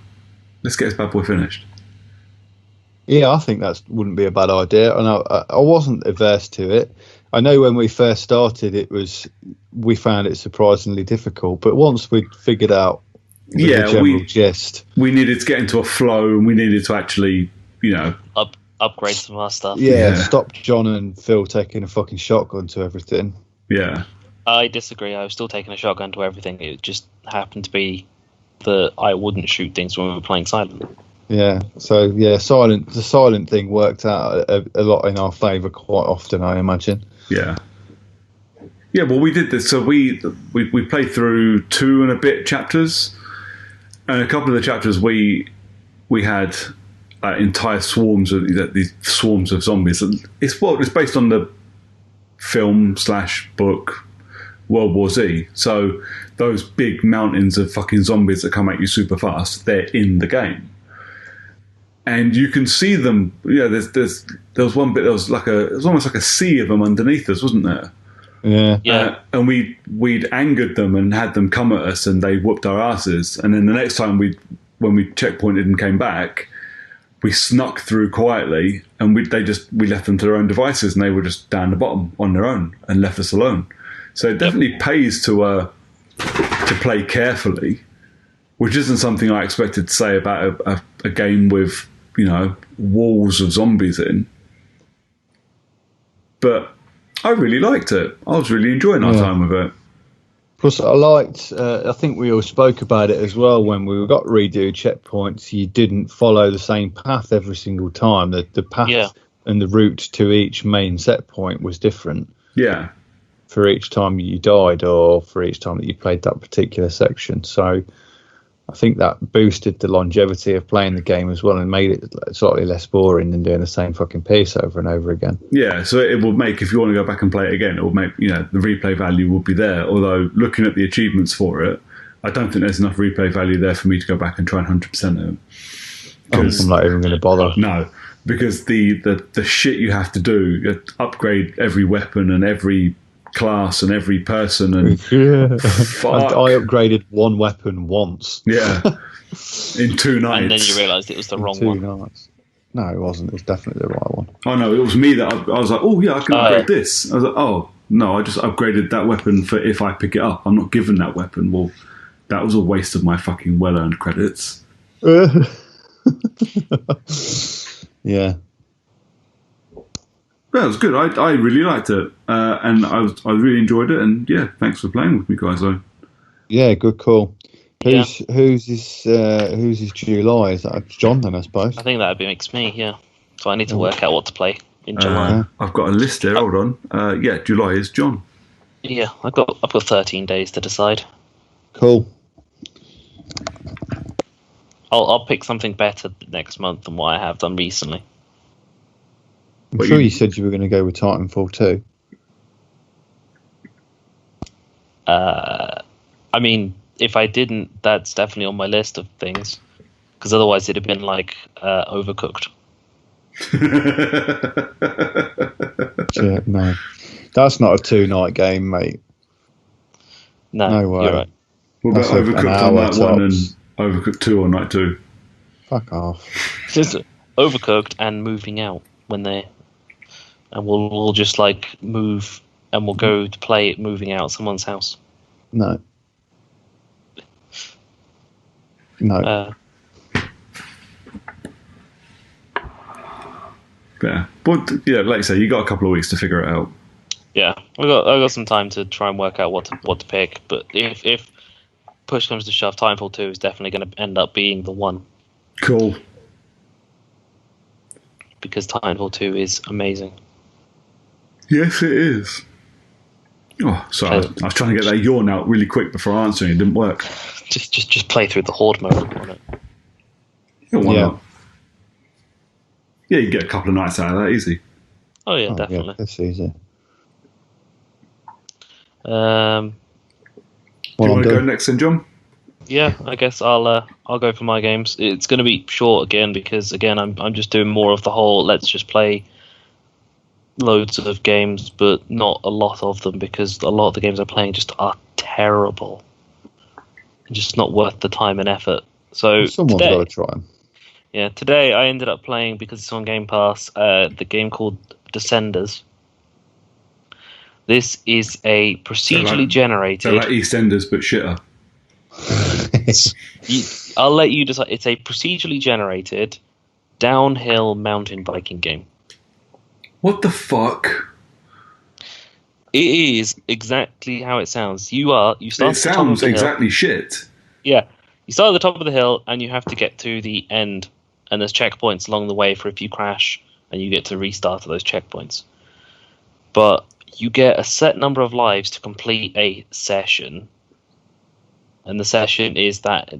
let's get this bad boy finished. Yeah, I think that wouldn't be a bad idea. And I wasn't averse to it. I know when we first started, we found it surprisingly difficult. But once we'd figured out the general gist, we needed to get into a flow, and we needed to actually, upgrade some of our stuff. Yeah, stop John and Phil taking a fucking shotgun to everything. Yeah. I disagree. I was still taking a shotgun to everything. It just happened to be that I wouldn't shoot things when we were playing silently. Yeah, so the silent thing worked out a lot in our favour quite often, I imagine. Yeah. Yeah, well, we did this. So we played through 2 and a bit chapters, and a couple of the chapters we had entire swarms of these swarms of zombies. It's based on the film/book World War Z. So those big mountains of fucking zombies that come at you super fast, they're in the game. and you can see them. Yeah, there was one bit. There was it was almost like a sea of them underneath us, wasn't there? Yeah. And we'd angered them and had them come at us, and they whooped our asses. And then the next time when we checkpointed and came back, we snuck through quietly, and we left them to their own devices, and they were just down the bottom on their own and left us alone. So it definitely pays to play carefully, which isn't something I expected to say about a game with walls of zombies in. But I really liked it. I was really enjoying our time with it. Plus, I liked. I think we all spoke about it as well when we got redo checkpoints. You didn't follow the same path every single time. The path and the route to each main set point was different. Yeah. For each time you died, or for each time that you played that particular section. So I think that boosted the longevity of playing the game as well, and made it slightly less boring than doing the same fucking piece over and over again. Yeah, so it will make, if you want to go back and play it again, it will make, the replay value will be there. Although, looking at the achievements for it, I don't think there's enough replay value there for me to go back and try and 100% it. I'm not even going to bother. No, because the shit you have to do, you have to upgrade every weapon and every class and every person, and fuck. I upgraded one weapon once. Yeah, in 2 nights. And then you realised it was the wrong one. 2 nights. No, it wasn't. It was definitely the right one. Oh no, it was me that I was like, oh yeah, I can upgrade this. I was like, oh no, I just upgraded that weapon for if I pick it up. I'm not given that weapon. Well, that was a waste of my fucking well-earned credits. Yeah. Yeah, it was good. I really liked it, and I really enjoyed it. And yeah, thanks for playing with me, guys. Yeah, good call. Who's his July? Is that John then? I suppose. I think that'd be makes me. Yeah. So I need to work out what to play in July. I've got a list here. Hold on. Yeah, July is John. Yeah, I've got 13 days to decide. Cool. I'll pick something better next month than what I have done recently. I'm sure you said you were going to go with Titanfall 2. I mean, if I didn't, that's definitely on my list of things. Because otherwise it'd have been like Overcooked. Yeah, no. That's not a 2-night game, mate. No way. You're right. What about Overcooked on night 1 and Overcooked 2 on night 2? Fuck off. Just Overcooked and Moving Out when they... And we'll just like move, and we'll go to play it moving out someone's house. No. Yeah, but yeah, like you say, you got a couple of weeks to figure it out. Yeah, I got some time to try and work out what to pick. But if push comes to shove, Titanfall 2 is definitely going to end up being the one. Cool. Because Titanfall 2 is amazing. Yes, it is. Oh, sorry. I was trying to get that yawn out really quick before answering. It didn't work. Just play through the Horde mode on it. Yeah, why not? Yeah, you get a couple of nights out of that easy. Oh yeah, definitely. Yeah, that's easy. Do you want to go next, then, John? Yeah, I guess I'll go for my games. It's going to be short again because I'm just doing more of the whole. Let's just play loads of games, but not a lot of them because a lot of the games I'm playing just are terrible and just not worth the time and effort. So someone's got to try them. Yeah, today I ended up playing, because it's on Game Pass, the game called Descenders. This is a procedurally generated... They're like EastEnders, but shitter. I'll let you decide. It's a procedurally generated downhill mountain biking game. What the fuck? It is exactly how it sounds. You start. It sounds exactly shit. Yeah, you start at the top of the hill, and you have to get to the end. And there's checkpoints along the way for if you crash, and you get to restart at those checkpoints. But you get a set number of lives to complete a session, and the session is that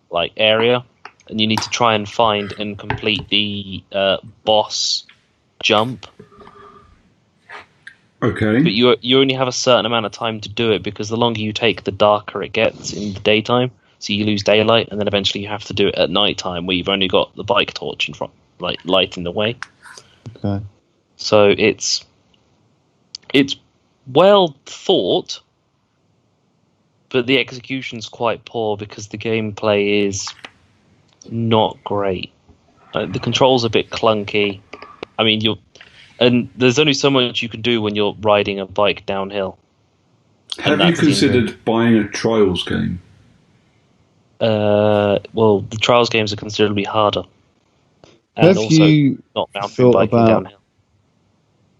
like area, and you need to try and find and complete the boss jump. Okay. But you only have a certain amount of time to do it, because the longer you take, the darker it gets in the daytime. so you lose daylight, and then eventually you have to do it at night time where you've only got the bike torch in front, like light in the way. Okay. So it's well thought, but the execution's quite poor because the gameplay is not great. The controls are a bit clunky. I mean, and there's only so much you can do when you're riding a bike downhill. Have you considered buying a Trials game? Well, the Trials games are considerably harder. And Have also you not mountain thought biking about downhill.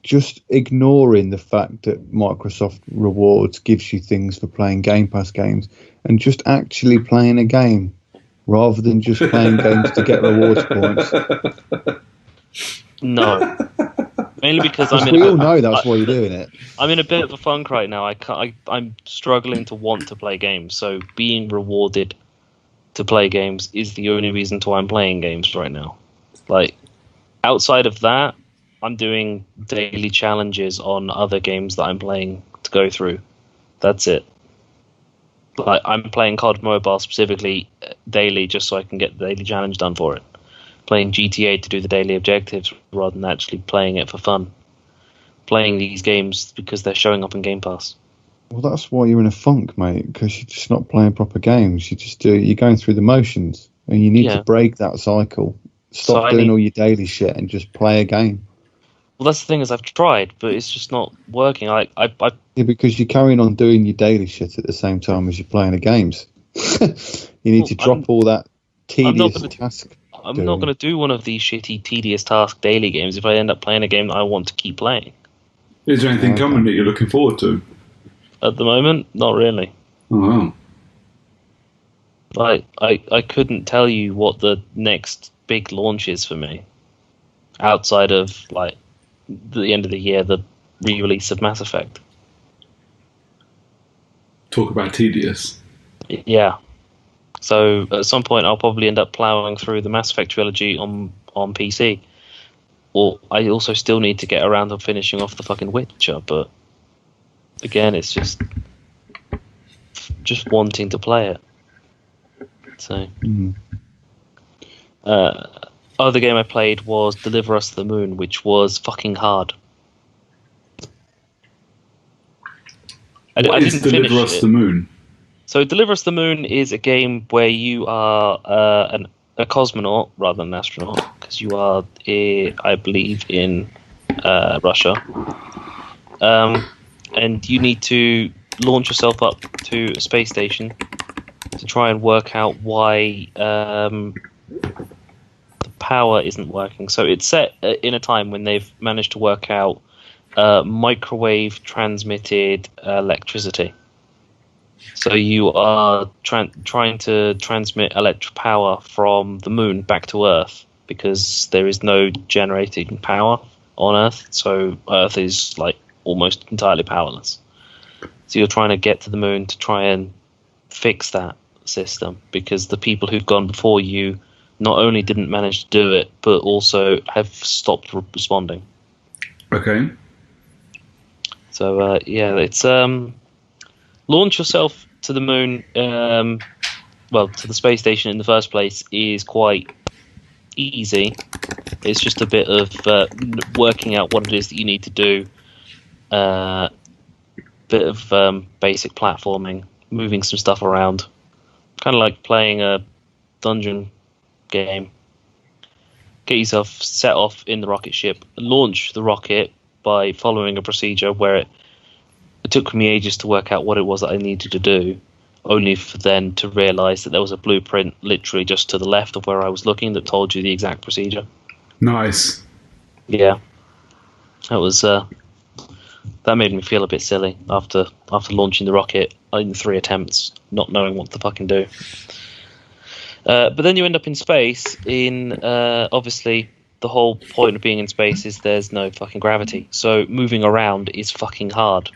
just ignoring the fact that Microsoft Rewards gives you things for playing Game Pass games and just actually playing a game rather than just playing games to get rewards points? No. Mainly because We all know that's why you're doing it. I'm in a bit of a funk right now. I'm struggling to want to play games, so being rewarded to play games is the only reason why I'm playing games right now. Like, outside of that, I'm doing daily challenges on other games that I'm playing to go through. That's it. Like, I'm playing COD Mobile specifically daily just so I can get the daily challenge done for it. Playing GTA to do the daily objectives rather than actually playing it for fun. Playing these games because they're showing up in Game Pass. Well, that's why you're in a funk, mate, because you're just not playing proper games. You're going through the motions, and you need to break that cycle. Stop doing all your daily shit and just play a game. Well, that's the thing is I've tried, but it's just not working. Yeah, because you're carrying on doing your daily shit at the same time as you're playing the games. You need to drop all that tedious task. I'm not going to do one of these shitty, tedious task daily games if I end up playing a game that I want to keep playing. Is there anything coming that you're looking forward to? At the moment, not really. Oh, wow. I couldn't tell you what the next big launch is for me. Outside of, like, the end of the year, the re-release of Mass Effect. Talk about tedious. Yeah. So at some point, I'll probably end up ploughing through the Mass Effect trilogy on PC. Or I also still need to get around to finishing off the fucking Witcher, but again, it's just wanting to play it. So, other game I played was Deliver Us the Moon, which was fucking hard. What is Deliver Us the Moon? So Deliver Us the Moon is a game where you are a cosmonaut rather than an astronaut, because you are, I believe, in Russia. And you need to launch yourself up to a space station to try and work out why the power isn't working. So it's set in a time when they've managed to work out microwave transmitted electricity. So you are trying to transmit electric power from the moon back to Earth because there is no generating power on Earth. So Earth is like almost entirely powerless. So you're trying to get to the moon to try and fix that system because the people who've gone before you not only didn't manage to do it, but also have stopped responding. Okay. So it's launch yourself to the moon. Well, to the space station in the first place is quite easy. It's just a bit of working out what it is that you need to do. Bit of basic platforming, moving some stuff around, kind of like playing a dungeon game. Get yourself set off in the rocket ship, launch the rocket by following a procedure where it took me ages to work out what it was that I needed to do, only for then to realise that there was a blueprint literally just to the left of where I was looking that told you the exact procedure. Nice. Yeah. That was that made me feel a bit silly after launching the rocket in 3 attempts, not knowing what to fucking do. But then you end up in space. Obviously, the whole point of being in space is there's no fucking gravity, so moving around is fucking hard.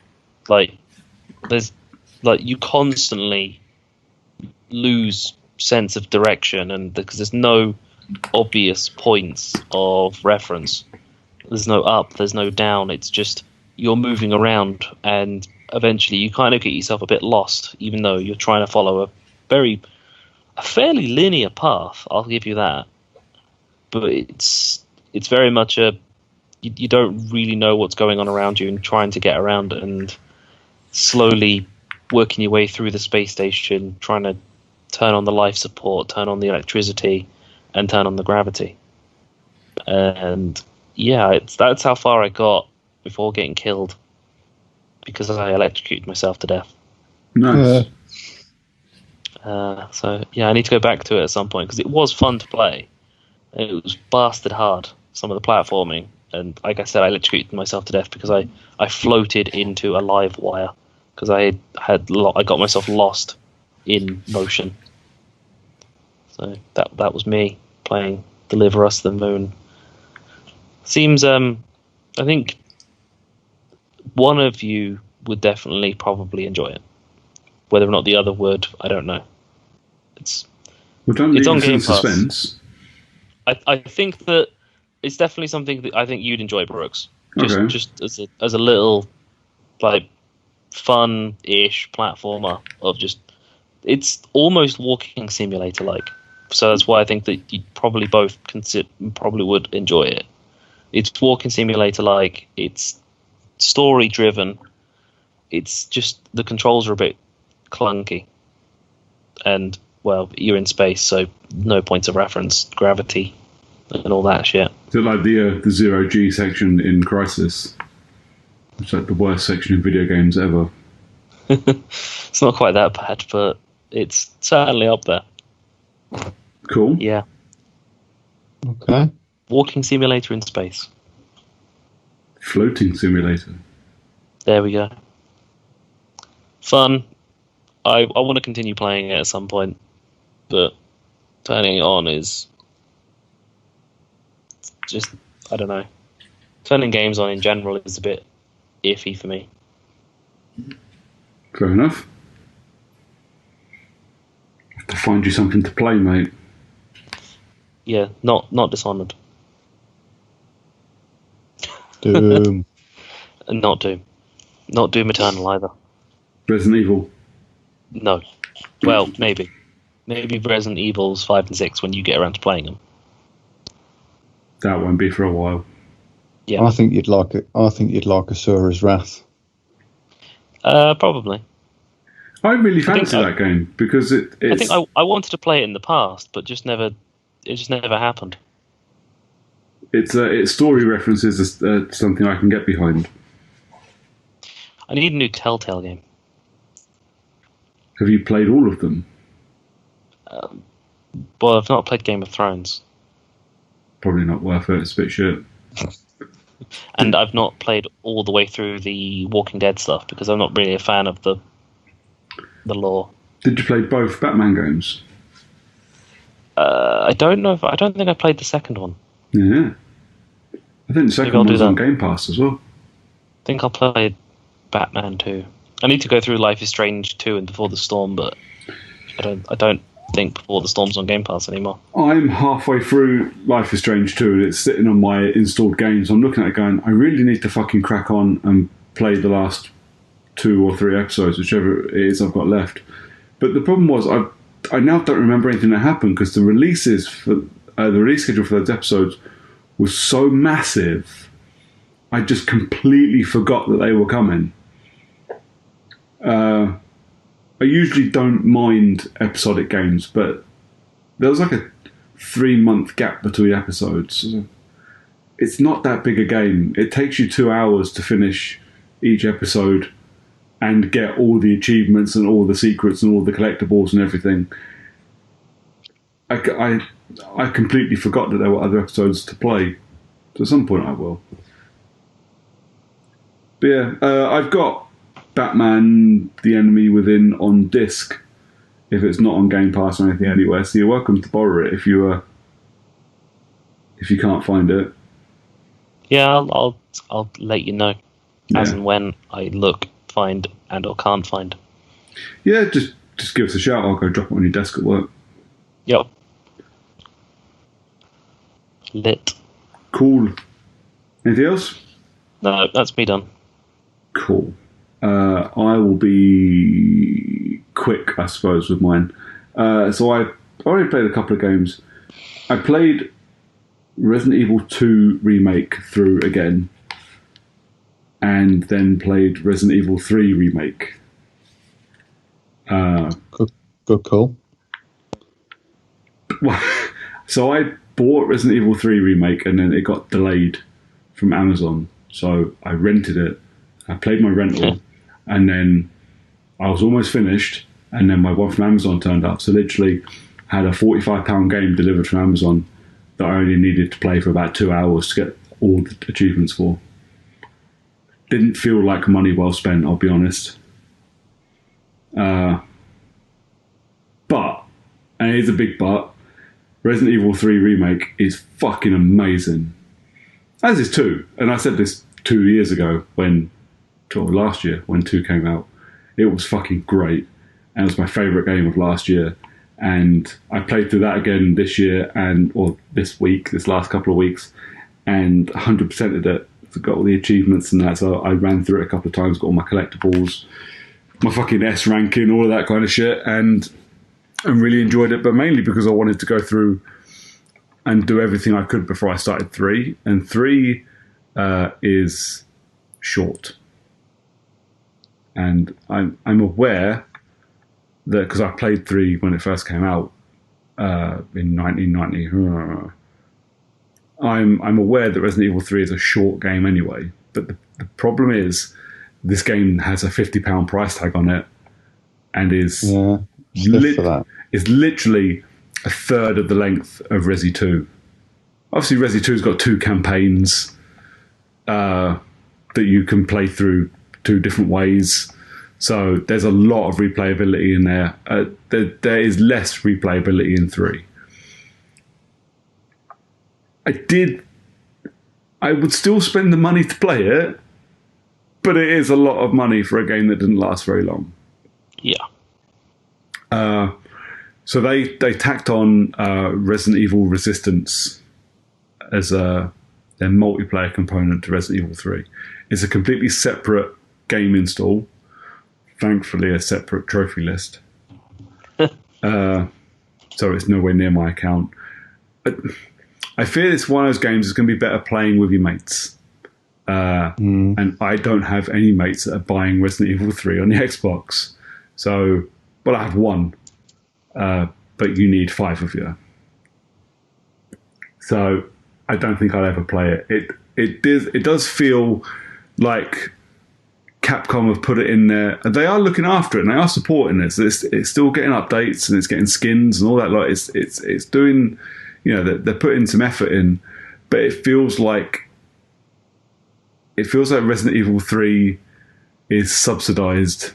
You constantly lose sense of direction, and because there's no obvious points of reference. There's no up, there's no down. It's just you're moving around, and eventually you kind of get yourself a bit lost, even though you're trying to follow a very a fairly linear path. I'll give you that, but it's very much you don't really know what's going on around you, and trying to get around and slowly working your way through the space station, trying to turn on the life support, turn on the electricity, and turn on the gravity. And yeah, that's how far I got before getting killed because I electrocuted myself to death. Nice. So yeah, I need to go back to it at some point because it was fun to play. It was bastard hard, some of the platforming, and like I said, I electrocuted myself to death because I floated into a live wire because I got myself lost in motion. So that was me playing Deliver Us the Moon. Seems I think one of you would definitely probably enjoy it. Whether or not the other would, I don't know. It's on Game Pass. Suspense. I think that it's definitely something that I think you'd enjoy, Brooks. Okay. Just as a little like fun-ish platformer of just, it's almost walking simulator like. So that's why I think that you probably both probably would enjoy it. It's walking simulator like, it's story driven. It's just the controls are a bit clunky, and well, you're in space, so no points of reference, gravity, and all that shit. Is it like the zero G section in Crisis? It's like the worst section in video games ever. It's not quite that bad, but it's certainly up there. Cool. Yeah. Okay. Walking simulator in space. Floating simulator. There we go. Fun. I want to continue playing it at some point, but turning it on is just, I don't know. Turning games on in general is a bit iffy for me. Fair enough. Have to find you something to play, mate. Yeah, not Dishonored. Doom. And not Doom. Not Doom Eternal either. Resident Evil. No. Well, maybe. Maybe Resident Evils 5 and 6 when you get around to playing them. That won't be for a while. Yeah. I think you'd like it. I think you'd like Asura's Wrath. Probably. I really fancy that game because it's. I think I wanted to play it in the past, but it just never happened. Its story references is something I can get behind. I need a new Telltale game. Have you played all of them? Well, I've not played Game of Thrones. Probably not worth it. It's a bit shit. And I've not played all the way through the Walking Dead stuff because I'm not really a fan of the lore. Did you play both Batman games? I don't think I played the second one. Yeah. I think the second one was on Game Pass as well. I think I'll play Batman 2. I need to go through Life is Strange 2 and Before the Storm, but I don't think Before the Storm's on Game Pass anymore. I'm halfway through Life is Strange 2 and it's sitting on my installed games. I'm looking at it going, I really need to fucking crack on and play the last 2 or 3 episodes, whichever it is I've got left. But the problem was I now don't remember anything that happened because the release schedule for those episodes was so massive. I just completely forgot that they were coming. I usually don't mind episodic games, but there was like a 3-month gap between episodes. It's not that big a game. It takes you 2 hours to finish each episode and get all the achievements and all the secrets and all the collectibles and everything. I completely forgot that there were other episodes to play. So at some point I will. But yeah, I've got Batman The Enemy Within on disc if it's not on Game Pass or anything anywhere, so you're welcome to borrow it if you can't find it. Yeah, I'll let you know as and when I look, find, and or can't find. Yeah, just give us a shout. I'll go drop it on your desk at work. Yep. Lit. Cool. Anything else? No, that's me done. Cool. I will be quick, I suppose, with mine. So I already played a couple of games. I played Resident Evil 2 Remake through again, and then played Resident Evil 3 Remake. Good call. So I bought Resident Evil 3 Remake, and then it got delayed from Amazon. So I rented it. I played my rental, and then I was almost finished, and then my one from Amazon turned up. So literally had a £45 game delivered from Amazon that I only needed to play for about 2 hours to get all the achievements for. Didn't feel like money well spent, I'll be honest. But, and here's a big but, Resident Evil 3 Remake is fucking amazing. As is 2. And I said this 2 years ago or last year when 2 came out. It was fucking great. And it was my favourite game of last year. And I played through that again this year or this last couple of weeks, and 100%ed it. Got all the achievements and that, so I ran through it a couple of times, got all my collectibles, my fucking S ranking, all of that kind of shit, and really enjoyed it, but mainly because I wanted to go through and do everything I could before I started 3, and 3 is short. And I'm aware that, because I played 3 when it first came out in 1990, I'm aware that Resident Evil 3 is a short game anyway, but the problem is this game has a £50 price tag on it, and is literally a third of the length of Resi 2. Obviously, Resi 2's got 2 campaigns that you can play through 2 different ways. So there's a lot of replayability in there. There is less replayability in 3. I would still spend the money to play it, but it is a lot of money for a game that didn't last very long. Yeah. So they tacked on Resident Evil Resistance as their multiplayer component to Resident Evil 3. It's a completely separate game install. Thankfully, a separate trophy list. So it's nowhere near my account. But I fear it's one of those games that's going to be better playing with your mates. And I don't have any mates that are buying Resident Evil 3 on the Xbox. So, well, I have one. But you need 5 of you. So I don't think I'll ever play it. It does feel like Capcom have put it in there, and they are looking after it, and they are supporting it. So it's still getting updates, and it's getting skins and all that. Like it's doing, they're putting some effort in, but it feels like Resident Evil 3 is subsidized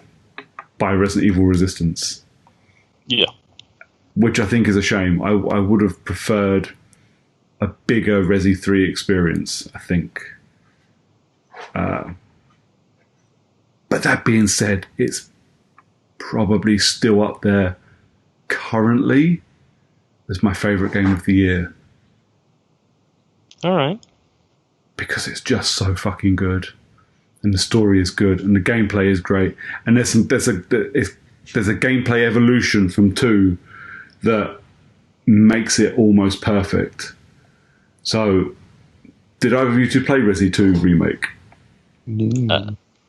by Resident Evil Resistance. Yeah. Which I think is a shame. I would have preferred a bigger Resi 3 experience, I think. But that being said, it's probably still up there currently as my favourite game of the year. All right. Because it's just so fucking good. And the story is good, and the gameplay is great. And there's a gameplay evolution from 2 that makes it almost perfect. So, did either of you two play Resi 2 Remake?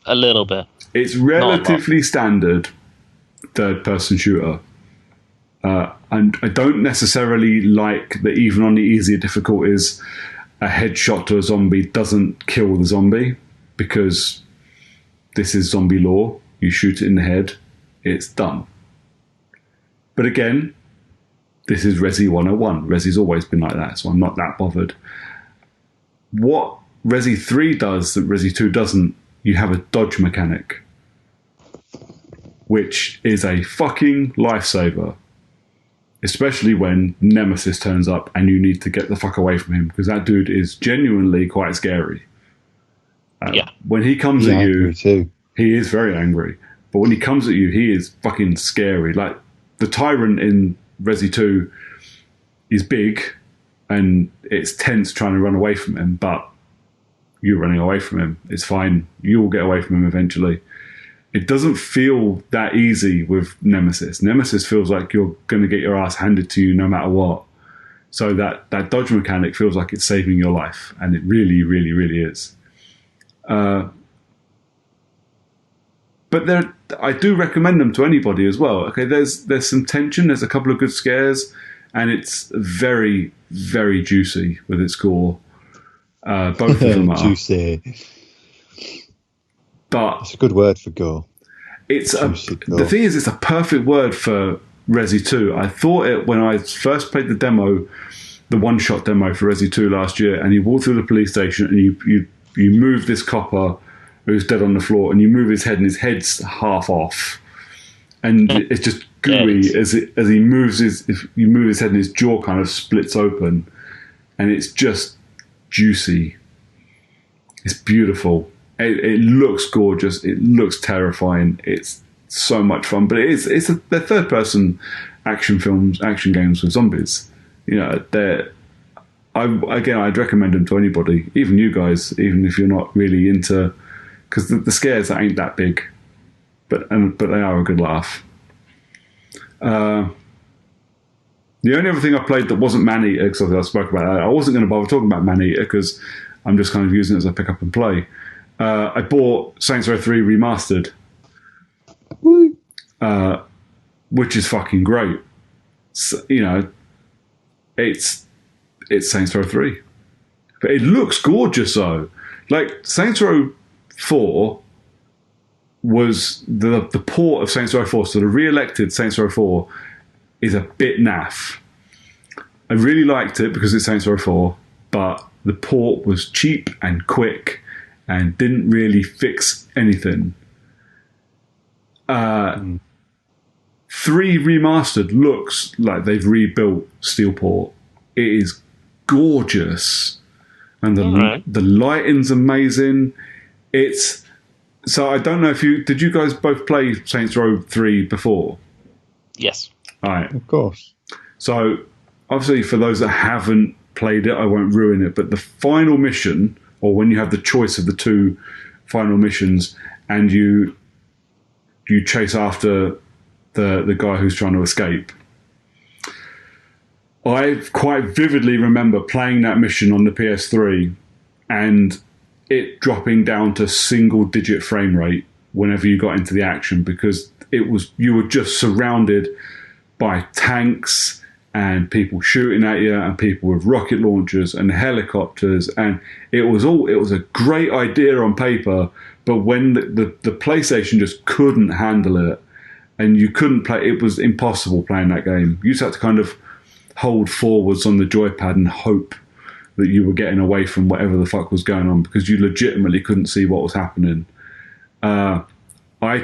A little bit. It's relatively standard third-person shooter. And I don't necessarily like that even on the easier difficulties, a headshot to a zombie doesn't kill the zombie, because this is zombie lore. You shoot it in the head, it's done. But again, this is Resi 101. Resi's always been like that, so I'm not that bothered. What Resi 3 does that Resi 2 doesn't, you have a dodge mechanic, which is a fucking lifesaver. Especially when Nemesis turns up and you need to get the fuck away from him, because that dude is genuinely quite scary. When he comes at you, he is very angry. But when he comes at you, he is fucking scary. Like, the Tyrant in Resi 2 is big, and it's tense trying to run away from him, but you're running away from him. It's fine. You will get away from him eventually. It doesn't feel that easy with Nemesis. Nemesis feels like you're going to get your ass handed to you no matter what. So that dodge mechanic feels like it's saving your life, and it really, really, really is. But I do recommend them to anybody as well. Okay, there's some tension. There's a couple of good scares, and it's very, very juicy with its gore. Both of them are juicy. But it's a good word for gore. The thing is, it's a perfect word for Resi 2. I thought it when I first played the demo, the one-shot demo for Resi 2 last year, and you walk through the police station and you move this copper who's dead on the floor, and you move his head, and his head's half off, and it's just gooey as he moves you move his head, and his jaw kind of splits open, and it's just juicy. It's beautiful. It looks gorgeous. It looks terrifying. It's so much fun, but they're third-person action games with zombies. You know, I'd recommend them to anybody, even you guys, even if you're not really into, because the scares ain't that big, but they are a good laugh. The only other thing I played that wasn't Maneater, because I spoke about that, I wasn't going to bother talking about Maneater because I'm just kind of using it as a pick up and play. I bought Saints Row 3 Remastered, which is fucking great. So, you know, it's Saints Row 3, but it looks gorgeous though. Like Saints Row 4 was the port of Saints Row 4, so the re-elected Saints Row 4 is a bit naff. I really liked it because it's Saints Row 4, but the port was cheap and quick and didn't really fix anything. 3 Remastered looks like they've rebuilt Steelport. It is gorgeous, and the lighting's amazing. So I don't know if did you guys both play Saints Row 3 before? Yes. All right. Of course. So obviously for those that haven't played it, I won't ruin it, but the final mission, or when you have the choice of the 2 final missions, and you chase after the guy who's trying to escape, I quite vividly remember playing that mission on the PS3 and it dropping down to single-digit frame rate whenever you got into the action, because you were just surrounded by tanks and people shooting at you and people with rocket launchers and helicopters, and it was a great idea on paper, but when the PlayStation just couldn't handle it and you couldn't play, it was impossible playing that game. You just had to kind of hold forwards on the joypad and hope that you were getting away from whatever the fuck was going on, because you legitimately couldn't see what was happening. I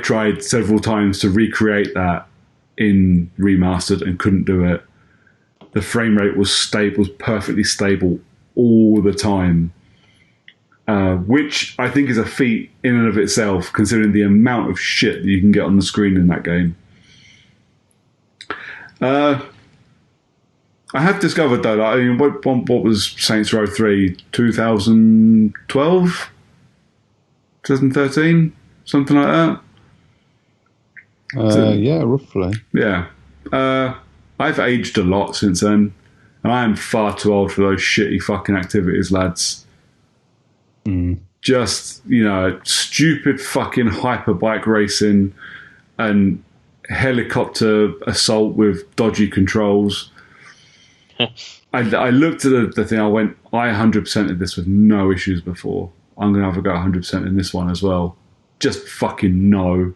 tried several times to recreate that in Remastered and couldn't do it. The frame rate was perfectly stable all the time, which I think is a feat in and of itself, considering the amount of shit that you can get on the screen in that game. I have discovered though, I mean, what was Saints Row 3? 2012? 2013? Something like that? Yeah, roughly. Yeah. I've aged a lot since then, and I am far too old for those shitty fucking activities, lads. Just, stupid fucking hyperbike racing and helicopter assault with dodgy controls. I looked at the thing, I went, I 100%ed this with no issues before. I'm going to have a go 100% in this one as well. Just fucking no.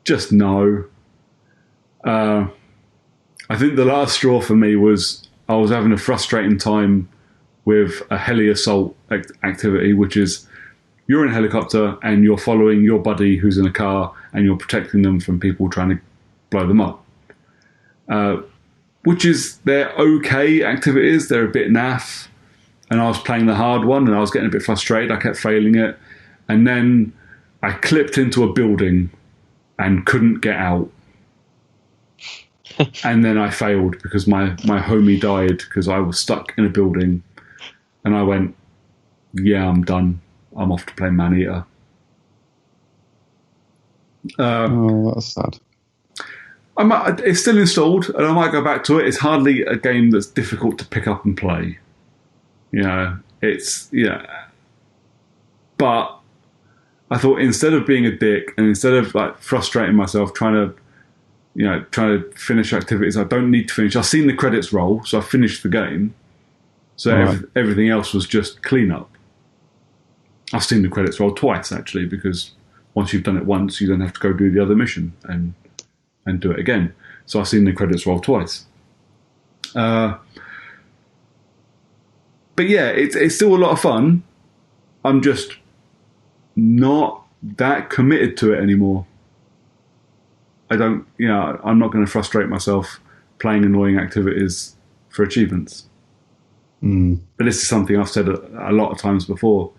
Just no. I think the last straw for me was I was having a frustrating time with a heli assault activity, which is you're in a helicopter and you're following your buddy who's in a car and you're protecting them from people trying to blow them up. Which is, they're okay activities, they're a bit naff. And I was playing the hard one and I was getting a bit frustrated, I kept failing it. And then I clipped into a building and couldn't get out. And then I failed because my homie died because I was stuck in a building. And I went, yeah, I'm done. I'm off to play Maneater. Oh, that's sad. It's still installed, and I might go back to it. It's hardly a game that's difficult to pick up and play. But I thought instead of being a dick and instead of like frustrating myself trying to finish activities I don't need to finish. I've seen the credits roll, so I finished the game. So everything else was just cleanup. I've seen the credits roll twice actually, because once you've done it once, you then have to go do the other mission and do it again. So I've seen the credits roll twice. But yeah, it's still a lot of fun. I'm just not that committed to it anymore. I'm not going to frustrate myself playing annoying activities for achievements. But this is something I've said a lot of times before.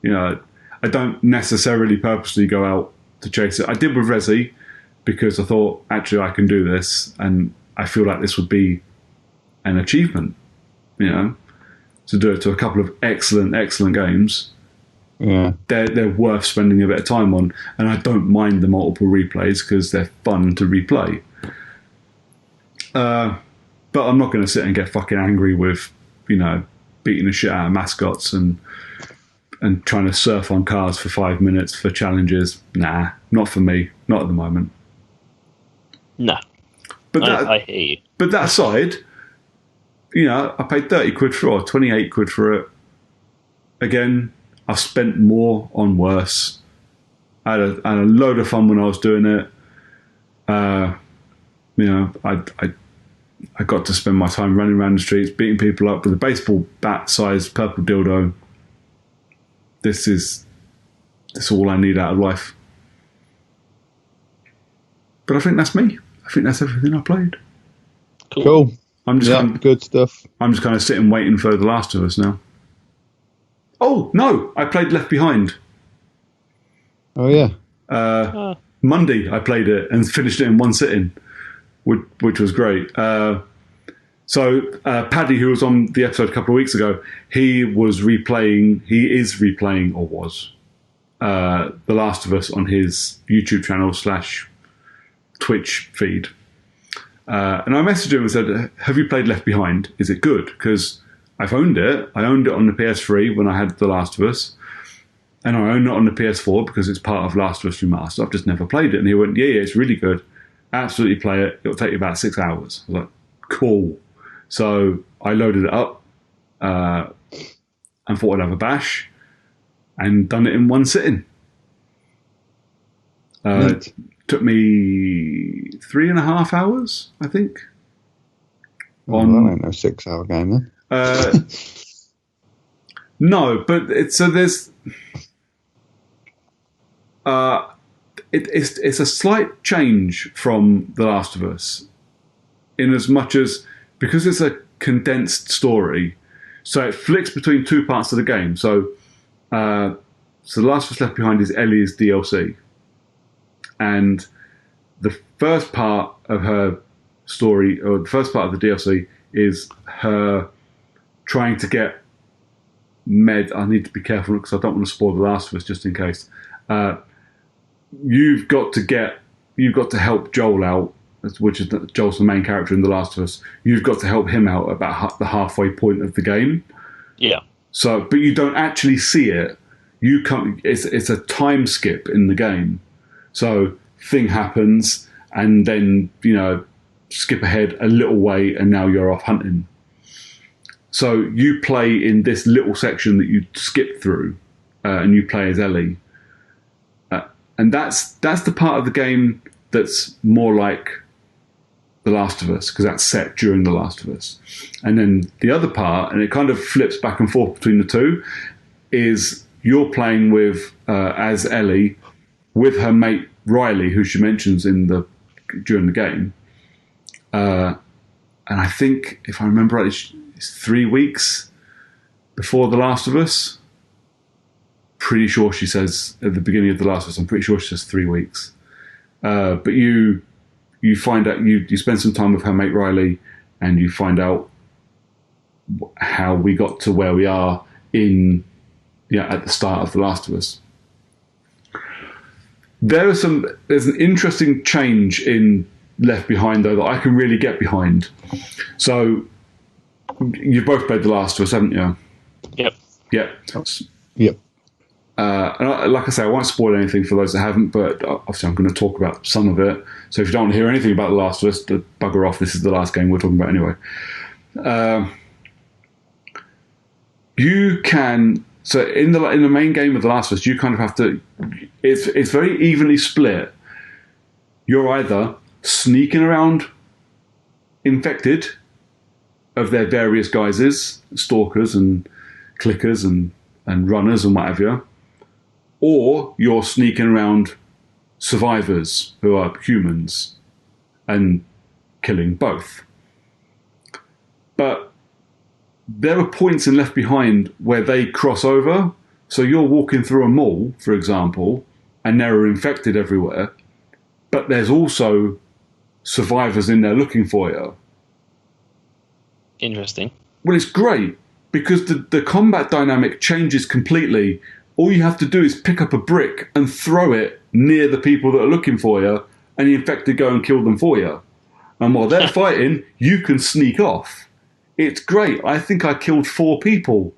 I don't necessarily purposely go out to chase it. I did with Resi because I thought, actually, I can do this, and I feel like this would be an achievement, to do it to a couple of excellent games. Yeah, they're worth spending a bit of time on, and I don't mind the multiple replays because they're fun to replay. But I'm not going to sit and get fucking angry with, beating the shit out of mascots and trying to surf on cars for 5 minutes for challenges. Nah, not for me. Not at the moment. No, but I hear you. But that aside, I paid 30 quid for it, or 28 quid for it. Again, I've spent more on worse. I had a load of fun when I was doing it. I got to spend my time running around the streets, beating people up with a baseball bat-sized purple dildo. That's all I need out of life. But I think that's me. I think that's everything I played. Cool. Good stuff. I'm just kind of sitting waiting for The Last of Us now. Oh, no, I played Left Behind. Oh, yeah. Monday, I played it and finished it in one sitting, which was great. So Paddy, who was on the episode a couple of weeks ago, he is replaying, or was, The Last of Us on his YouTube channel / Twitch feed. And I messaged him and said, have you played Left Behind? Is it good? Because I've owned it. I owned it on the PS3 when I had The Last of Us. And I own it on the PS4 because it's part of Last of Us Remastered. I've just never played it. And he went, yeah, it's really good. Absolutely play it. It'll take you about 6 hours. I was like, cool. So I loaded it up and thought I'd have a bash and done it in one sitting. Took me 3.5 hours, I think. That ain't no 6 hour game then. No, but there's it's a slight change from The Last of Us, in as much as, because it's a condensed story, so it flicks between two parts of the game. So The Last of Us Left Behind is Ellie's DLC, and the first part of her story, or the first part of the DLC, is her trying to get I need to be careful because I don't want to spoil The Last of Us, just in case. You've got to help Joel out, which is Joel's the main character in The Last of Us. You've got to help him out about the halfway point of the game. Yeah. So, but you don't actually see it. It's a time skip in the game. So thing happens, and then skip ahead a little way, and now you're off hunting. So you play in this little section that you skip through, and you play as Ellie. And that's the part of the game that's more like The Last of Us, because that's set during The Last of Us. And then the other part, and it kind of flips back and forth between the two, is you're playing with as Ellie with her mate Riley, who she mentions during the game. And I think, if I remember right, it's 3 weeks before The Last of Us. Pretty sure she says at the beginning of The Last of Us. I'm pretty sure she says 3 weeks. But you find out, you spend some time with her mate Riley, and you find out how we got to where we are at the start of The Last of Us. there's an interesting change in Left Behind though that I can really get behind. So you've both played The Last of Us, haven't you? Yep. Yep. And like I say, I won't spoil anything for those that haven't, but obviously I'm going to talk about some of it. So if you don't want to hear anything about The Last of Us, bugger off. This is the last game we're talking about anyway. You can... So in the main game of The Last of Us, you kind of have to... It's very evenly split. You're either sneaking around infected of their various guises, stalkers and clickers and runners and what have you, or you're sneaking around survivors who are humans and killing both. But there are points in Left Behind where they cross over. So you're walking through a mall, for example, and there are infected everywhere, but there's also survivors in there looking for you. Interesting. Well, it's great because the combat dynamic changes completely. All you have to do is pick up a brick and throw it near the people that are looking for you, and the infected go and kill them for you. And while they're fighting, you can sneak off. It's great. I think I killed 4 people.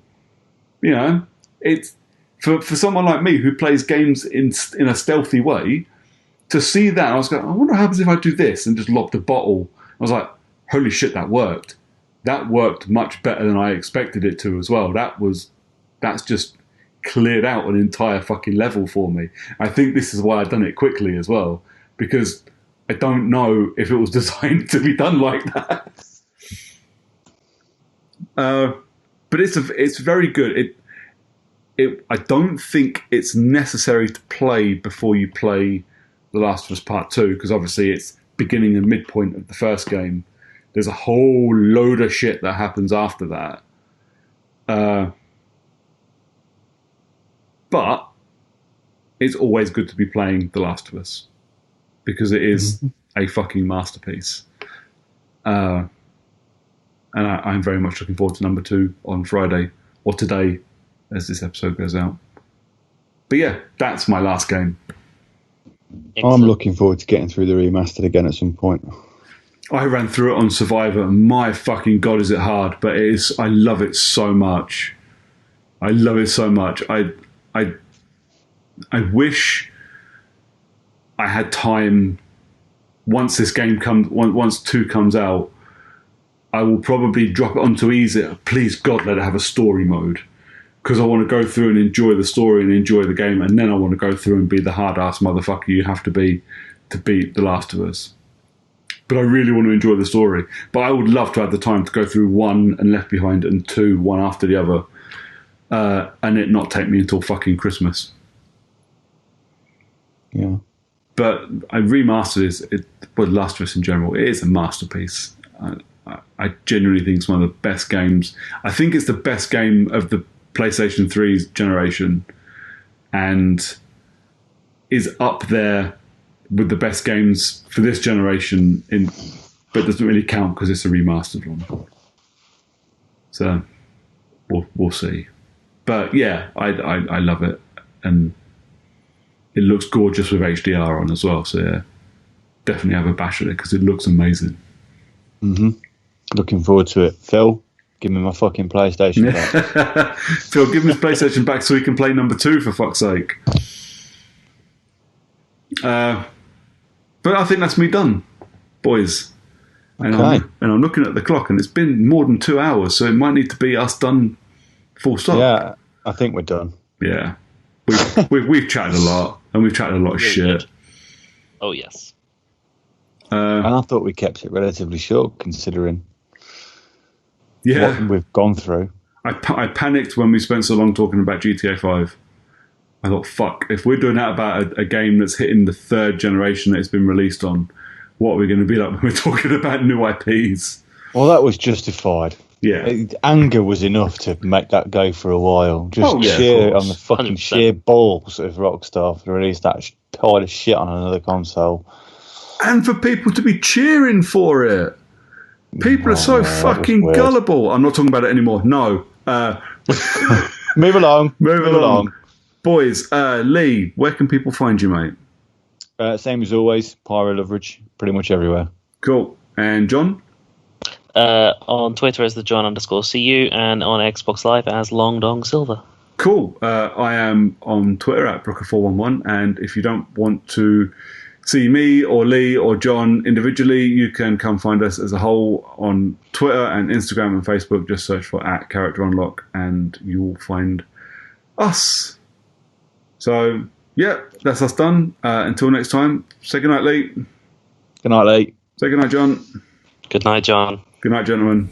You know, it's for someone like me who plays games in a stealthy way, to see that, I was going, I wonder what happens if I do this, and just lobbed a bottle. I was like, holy shit, that worked. That worked much better than I expected it to as well. That's just cleared out an entire fucking level for me. I think this is why I've done it quickly as well, because I don't know if it was designed to be done like that. But it's very good. I don't think it's necessary to play before you play The Last of Us Part 2, because obviously it's beginning and midpoint of the first game. There's a whole load of shit that happens after that. But it's always good to be playing The Last of Us, because it is a fucking masterpiece. And I'm very much looking forward to number 2 on Friday, or today, as this episode goes out. But yeah, that's my last game. Excellent. I'm looking forward to getting through the remastered again at some point. I ran through it on Survivor, and my fucking God, is it hard, but it is. I love it so much. I love it so much. I wish I had time. Once this game comes, once 2 comes out, I will probably drop it onto easy. Please God, let it have a story mode, because I want to go through and enjoy the story and enjoy the game, and then I want to go through and be the hard-ass motherfucker you have to be to beat The Last of Us. But I really want to enjoy the story. But I would love to have the time to go through 1 and Left Behind and 2, one after the other, and it not take me until fucking Christmas. Yeah. But I remastered it. Well, Last of Us in general, it is a masterpiece. I genuinely think it's one of the best games. I think it's the best game of the PlayStation 3's generation, and is up there with the best games for this generation, but doesn't really count because it's a remastered one. So we'll see. But yeah, I love it, and it looks gorgeous with HDR on as well. So yeah, definitely have a bash at it because it looks amazing. Looking forward to it. Phil, give me my fucking PlayStation back. Phil, give me his PlayStation back so he can play number 2, for fuck's sake. But I think that's me done, boys. And, Okay. I'm looking at the clock, and it's been more than 2 hours, so it might need to be us done full stop. Yeah, I think we're done. Yeah. We've chatted a lot, and we've chatted a lot of Really shit. good. Oh, yes. And I thought we kept it relatively short, considering Yeah. what we've gone through. I panicked when we spent so long talking about GTA 5. I thought, fuck, if we're doing that about a game that's hitting the 3rd generation that it's been released on, what are we going to be like when we're talking about new IPs? Well, that was justified. Yeah. Anger was enough to make that go for a while. Just Oh, yeah, of sheer course. on the fucking 100%. sheer balls of Rockstar to release that pile of shit on another console. And for people to be cheering for it. People are so yeah, that was fucking weird. gullible. I'm not talking about it anymore. No. Move along. Move along. Boys, Lee, where can people find you, mate? Same as always, Pyro Loveridge, pretty much everywhere. Cool. And John? On Twitter as the John_CU and on Xbox Live as Long Dong Silver. Cool. I am on Twitter at Brooker411, and if you don't want to see me or Lee or John individually, you can come find us as a whole on Twitter and Instagram and Facebook. Just search for @CharacterUnlock and you'll find us. So, yeah, that's us done. Until next time, say goodnight, Lee. Good night, Lee. Say goodnight, John. Good night, John. Good night, gentlemen.